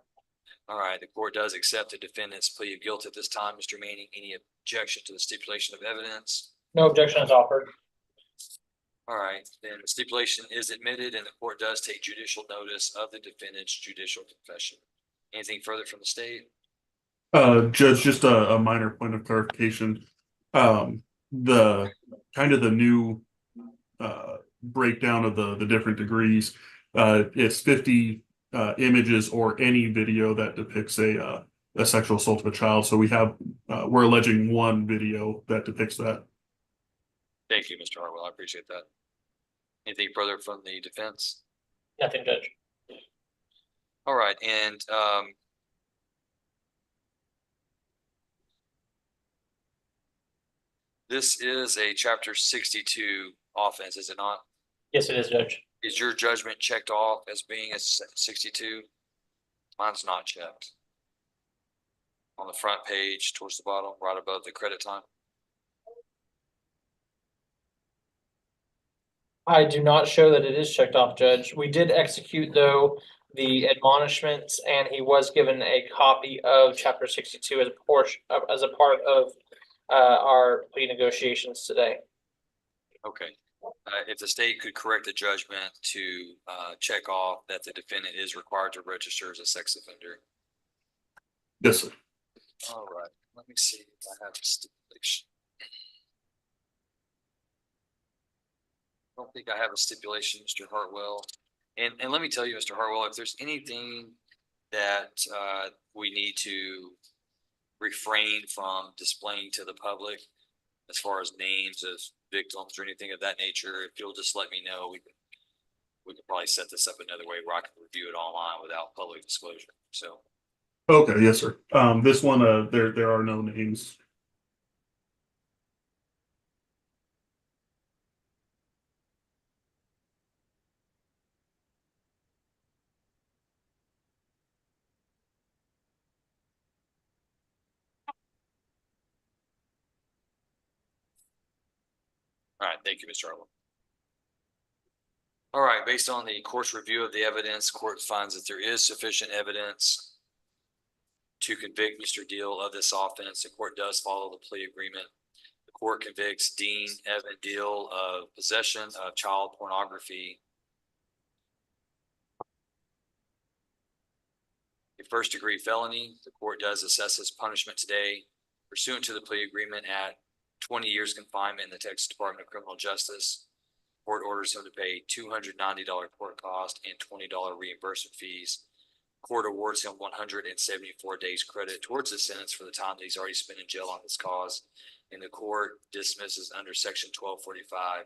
All right, the court does accept the defendant's plea of guilt at this time. Mr. Manning, any objection to the stipulation of evidence? No objection is offered. All right, then the stipulation is admitted and the court does take judicial notice of the defendant's judicial confession. Anything further from the state? Judge, just a minor point of clarification. The kind of the new breakdown of the different degrees, it's 50 images or any video that depicts a sexual assault of a child. So we're alleging one video that depicts that. Thank you, Mr. Hartwell. I appreciate that. Anything further from the defense? Nothing, Judge. All right, and this is a Chapter 62 offense, is it not? Yes, it is, Judge. Is your judgment checked off as being a 62? Mine's not checked. On the front page, towards the bottom, right above the credit time. I do not show that it is checked off, Judge. We did execute, though, the admonishments, and he was given a copy of Chapter 62 as a part of our plea negotiations today. Okay. If the state could correct the judgment to check off that the defendant is required to register as a sex offender. Yes, sir. All right, let me see if I have a stipulation. I don't think I have a stipulation, Mr. Hartwell. And let me tell you, Mr. Hartwell, if there's anything that we need to refrain from displaying to the public, as far as names of victims or anything of that nature, if you'll just let me know, we could probably set this up another way where I can review it online without public disclosure. So. Okay, yes, sir. This one, there are no names. All right, thank you, Mr. Hartwell. All right, based on the court's review of the evidence, court finds that there is sufficient evidence to convict Mr. Deal of this offense. The court does follow the plea agreement. The court convicts Dean Evan Deal of possession of child pornography, a first-degree felony. The court does assess his punishment today pursuant to the plea agreement at 20 years confinement in the Texas Department of Criminal Justice. Court orders him to pay $290 court cost and $20 reimbursement fees. Court awards him 174 days credit towards his sentence for the time that he's already spent in jail on this cause. And the court dismisses under Section 1245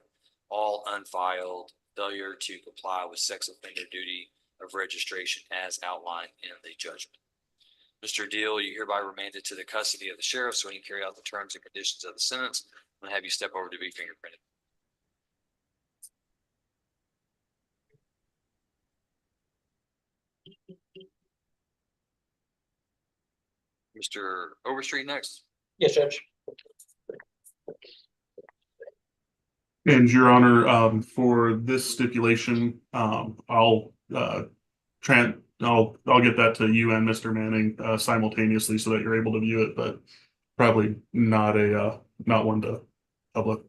all unfiled failure to comply with sex offender duty of registration as outlined in the judgment. Mr. Deal, you hereby remanded to the custody of the sheriff so he can carry out the terms and conditions of the sentence. I'm gonna have you step over to be fingerprinted. Mr. Overstreet next. Yes, Judge. And Your Honor, for this stipulation, I'll get that to you and Mr. Manning simultaneously so that you're able to view it, but probably not one to public.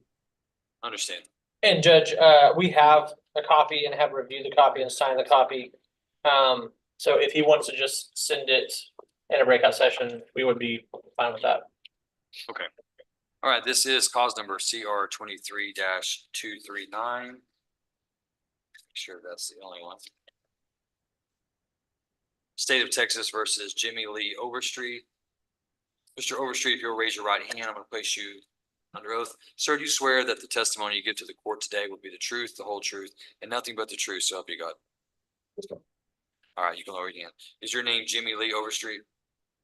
Understand. And Judge, we have a copy and have reviewed the copy and signed the copy. So if he wants to just send it in a breakout session, we would be fine with that. Okay. All right, this is cause number CR 23-239. Make sure that's the only one. State of Texas versus Jimmy Lee Overstreet. Mr. Overstreet, if you'll raise your right hand, I'm going to place you under oath. Sir, do you swear that the testimony you give to the court today will be the truth, the whole truth, and nothing but the truth, so help you God? All right, you can lower your hand. Is your name Jimmy Lee Overstreet?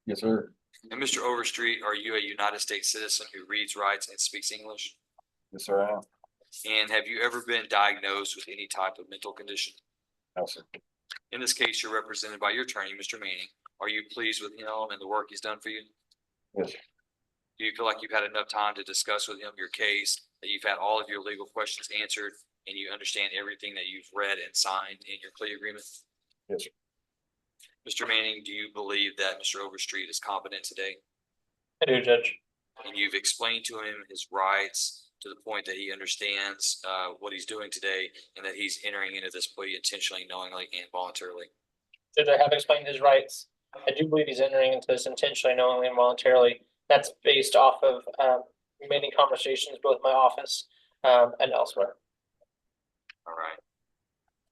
Yes, sir. And Mr. Overstreet, are you a United States citizen who reads, writes, and speaks English? Yes, sir, I am. And have you ever been diagnosed with any type of mental condition? No, sir. In this case, you're represented by your attorney, Mr. Manning. Are you pleased with him and the work he's done for you? Yes, sir. Do you feel like you've had enough time to discuss with him your case, that you've had all of your legal questions answered, and you understand everything that you've read and signed in your plea agreement? Yes, sir. Mr. Manning, do you believe that Mr. Overstreet is competent today? I do, Judge. And you've explained to him his rights to the point that he understands what he's doing today, and that he's entering into this plea intentionally, knowingly, and voluntarily? Judge, I have explained his rights. I do believe he's entering into this intentionally, knowingly, and voluntarily. That's based off of many conversations, both my office and elsewhere. All right.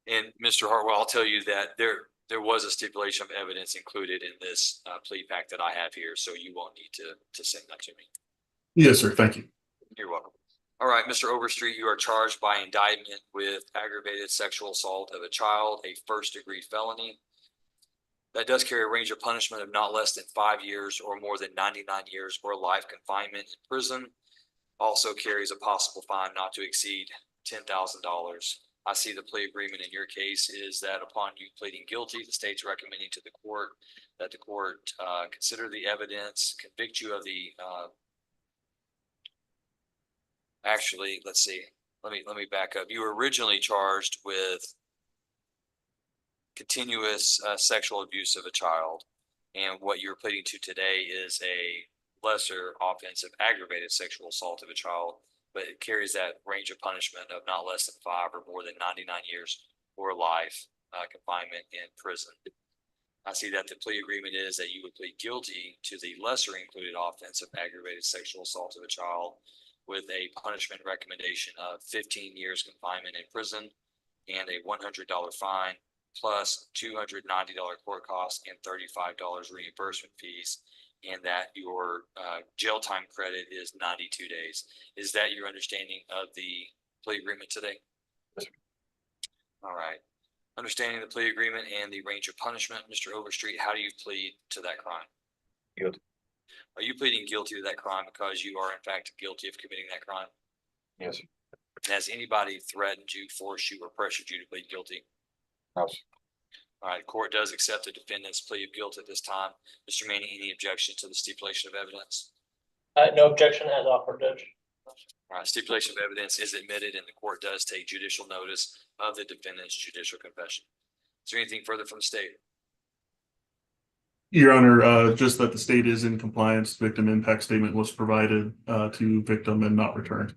And Mr. Hartwell, I'll tell you that there was a stipulation of evidence included in this plea pack that I have here, so you won't need to send that to me. Yes, sir. Thank you. You're welcome. All right, Mr. Overstreet, you are charged by indictment with aggravated sexual assault of a child, a first-degree felony. That does carry a range of punishment of not less than 5 years or more than 99 years or life confinement in prison. Also carries a possible fine not to exceed $10,000. I see the plea agreement in your case is that upon you pleading guilty, the state's recommending to the court that the court consider the evidence, convict you of the actually, let's see, let me back up. You were originally charged with continuous sexual abuse of a child, and what you're pleading to today is a lesser offense of aggravated sexual assault of a child, but it carries that range of punishment of not less than 5 or more than 99 years or life confinement in prison. I see that the plea agreement is that you would plead guilty to the lesser included offense of aggravated sexual assault of a child with a punishment recommendation of 15 years confinement in prison and a $100 fine plus $290 court costs and $35 reimbursement fees, and that your jail time credit is 92 days. Is that your understanding of the plea agreement today? Yes, sir. All right. Understanding the plea agreement and the range of punishment, Mr. Overstreet, how do you plead to that crime? Guilty. Are you pleading guilty to that crime because you are in fact guilty of committing that crime? Yes, sir. And has anybody threatened you, forced you, or pressured you to plead guilty? No, sir. All right, court does accept the defendant's plea of guilt at this time. Mr. Manning, any objection to the stipulation of evidence? No objection as offered, Judge. All right, stipulation of evidence is admitted and the court does take judicial notice of the defendant's judicial confession. Is there anything further from the state? Your Honor, just that the state is in compliance. Victim impact statement was provided to victim and not returned.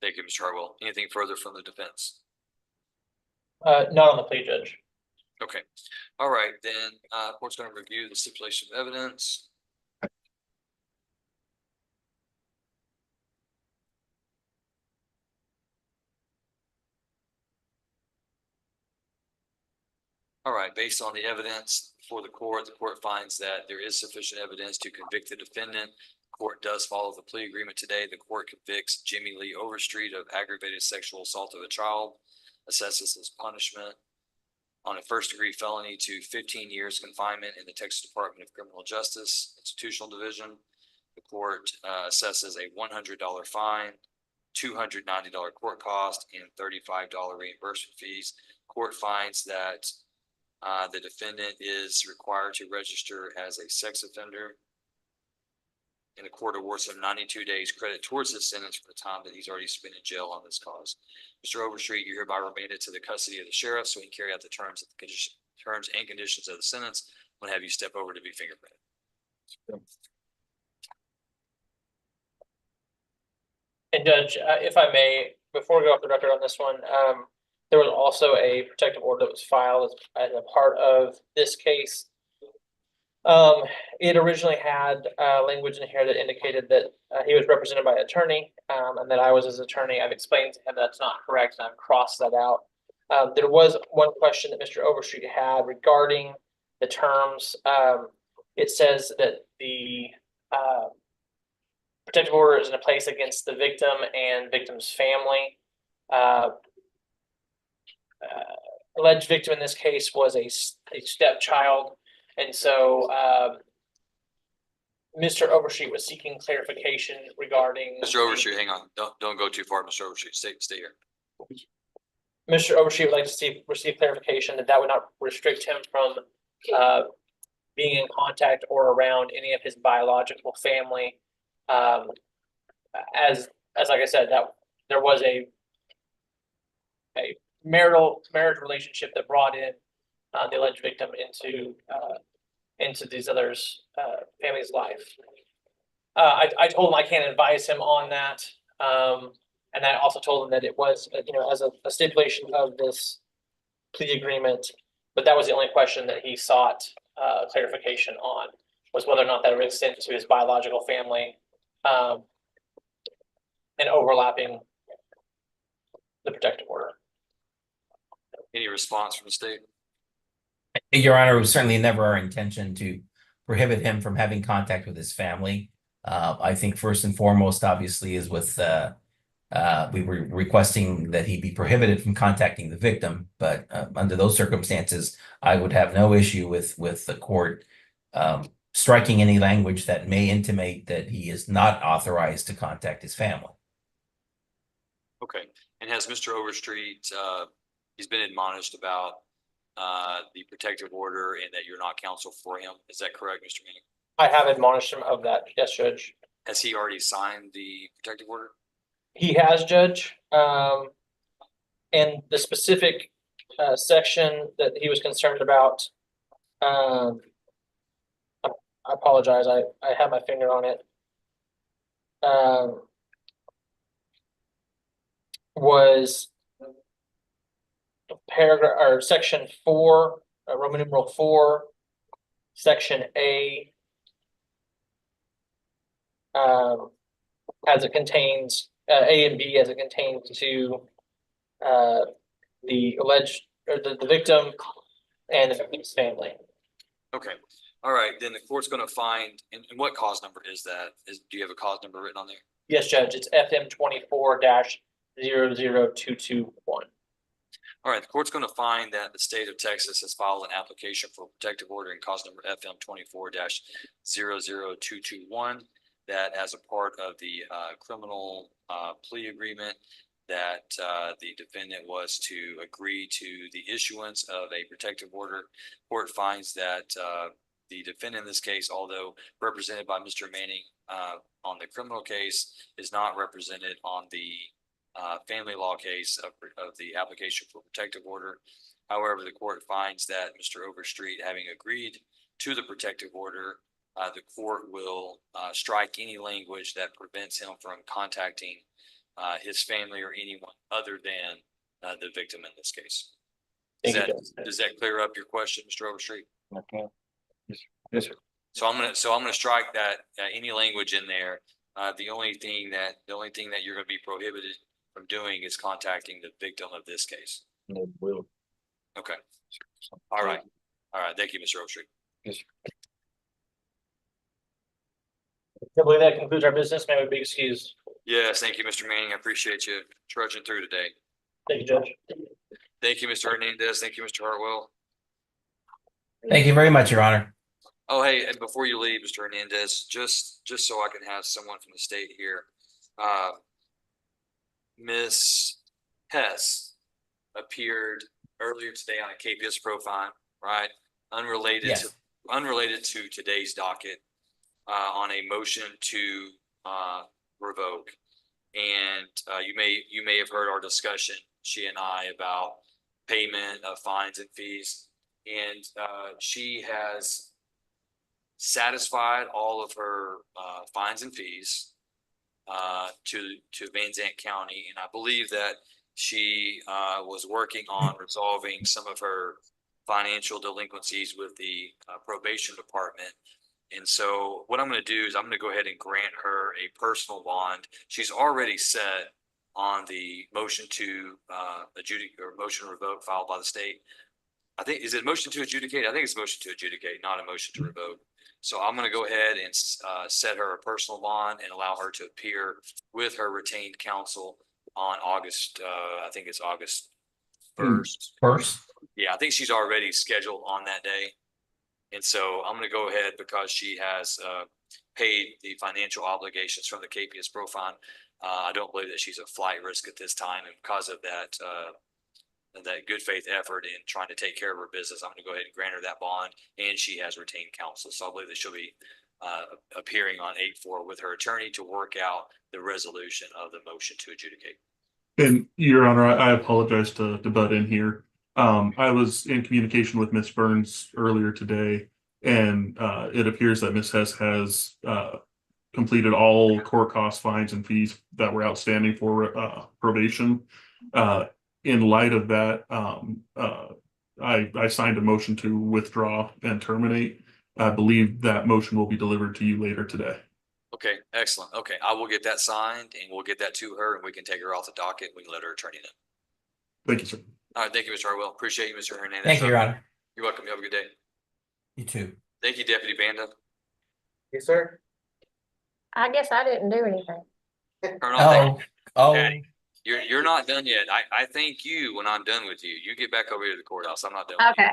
Thank you, Mr. Hartwell. Anything further from the defense? Not on the plea, Judge. Okay. All right, then court's going to review the stipulation of evidence. All right, based on the evidence before the court finds that there is sufficient evidence to convict the defendant. The court does follow the plea agreement today. The court convicts Jimmy Lee Overstreet of aggravated sexual assault of a child, assesses his punishment on a first-degree felony to 15 years confinement in the Texas Department of Criminal Justice Institutional Division. The court assesses a $100 fine, $290 court cost, and $35 reimbursement fees. Court finds that the defendant is required to register as a sex offender. And the court awards him 92 days credit towards his sentence for the time that he's already spent in jail on this cause. Mr. Overstreet, you're hereby remanded to the custody of the sheriff so he can carry out the terms and conditions of the sentence. I'm gonna have you step over to be fingerprinted. And Judge, if I may, before we go off the record on this one, there was also a protective order that was filed as a part of this case. It originally had language in here that indicated that he was represented by an attorney, and that I was his attorney. I've explained to him that's not correct, and I've crossed that out. There was one question that Mr. Overstreet had regarding the terms. It says that the protective order is in place against the victim and victim's family. Alleged victim in this case was a stepchild. And so Mr. Overstreet was seeking clarification regarding. Mr. Overstreet, hang on. Don't go too far, Mr. Overstreet. Stay here. Mr. Overstreet would like to receive clarification that would not restrict him from being in contact or around any of his biological family. As like I said, that there was a marriage relationship that brought in the alleged victim into these others' family's life. I told him I can't advise him on that, and I also told him that it was, as a stipulation of this plea agreement, but that was the only question that he sought clarification on, was whether or not that would extend to his biological family, and overlapping the protective order. Any response from the state? Your Honor, it was certainly never our intention to prohibit him from having contact with his family. I think first and foremost, obviously, is with we were requesting that he be prohibited from contacting the victim. But under those circumstances, I would have no issue with the court striking any language that may intimate that he is not authorized to contact his family. Okay. And has Mr. Overstreet, he's been admonished about the protective order and that you're not counsel for him. Is that correct, Mr. Manning? I have admonished him of that. Yes, Judge. Has he already signed the protective order? He has, Judge. And the specific section that he was concerned about, I apologize. I have my finger on it. Was paragraph or section 4, Roman numeral 4, section A, as it contains A and B as it contains to the alleged or the victim and the victim's family. Okay. All right. Then the court's going to find, and what cause number is that? Do you have a cause number written on there? Yes, Judge. It's FM 24-00221. All right, the court's going to find that the state of Texas has filed an application for protective order in cause number FM 24-00221, that as a part of the criminal plea agreement, that the defendant was to agree to the issuance of a protective order. Court finds that the defendant in this case, although represented by Mr. Manning on the criminal case, is not represented on the family law case of the application for protective order. However, the court finds that Mr. Overstreet, having agreed to the protective order, the court will strike any language that prevents him from contacting his family or anyone other than the victim in this case. Does that clear up your question, Mr. Overstreet? Okay. Yes, sir. So I'm gonna strike that any language in there. The only thing that you're going to be prohibited from doing is contacting the victim of this case. No, will. Okay. All right. Thank you, Mr. Overstreet. Yes, sir. I believe that concludes our business. May we be excused? Yes, thank you, Mr. Manning. I appreciate you trudging through today. Thank you, Judge. Thank you, Mr. Hernandez. Thank you, Mr. Hartwell. Thank you very much, Your Honor. Oh, hey, and before you leave, Mr. Hernandez, just so I can have someone from the state here. Miss Hess appeared earlier today on a KPS profile, right? Unrelated to today's docket, on a motion to revoke. And you may have heard our discussion, she and I, about payment of fines and fees. And she has satisfied all of her fines and fees to Van Zant County. And I believe that she was working on resolving some of her financial delinquencies with the probation department. And so what I'm going to do is I'm going to go ahead and grant her a personal bond. She's already set on the motion to adjudicate or motion to revoke filed by the state. I think, is it motion to adjudicate? I think it's motion to adjudicate, not a motion to revoke. So I'm going to go ahead and set her a personal bond and allow her to appear with her retained counsel on August, I think it's August 1st. Yeah, I think she's already scheduled on that day. And so I'm going to go ahead, because she has paid the financial obligations from the KPS profile. I don't believe that she's a flight risk at this time. And because of that, that good faith effort in trying to take care of her business, I'm going to go ahead and grant her that bond, and she has retained counsel. So I believe that she'll be appearing on 8/4 with her attorney to work out the resolution of the motion to adjudicate. And Your Honor, I apologize to butt in here. I was in communication with Ms. Burns earlier today, and it appears that Ms. Hess has completed all court costs, fines, and fees that were outstanding for probation. In light of that, I signed a motion to withdraw and terminate. I believe that motion will be delivered to you later today. Okay, excellent. Okay, I will get that signed and we'll get that to her, and we can take her off the docket. We can let her attorney know. Thank you, sir. All right, thank you, Mr. Harwell. Appreciate you, Mr. Hernandez. Thank you, Your Honor. You're welcome. You have a good day. You too. Thank you, Deputy Banda. Yes, sir. I guess I didn't do anything. Colonel, Oh, Daddy, you're not done yet. I thank you when I'm done with you. You get back over here to the courthouse. I'm not done. Okay.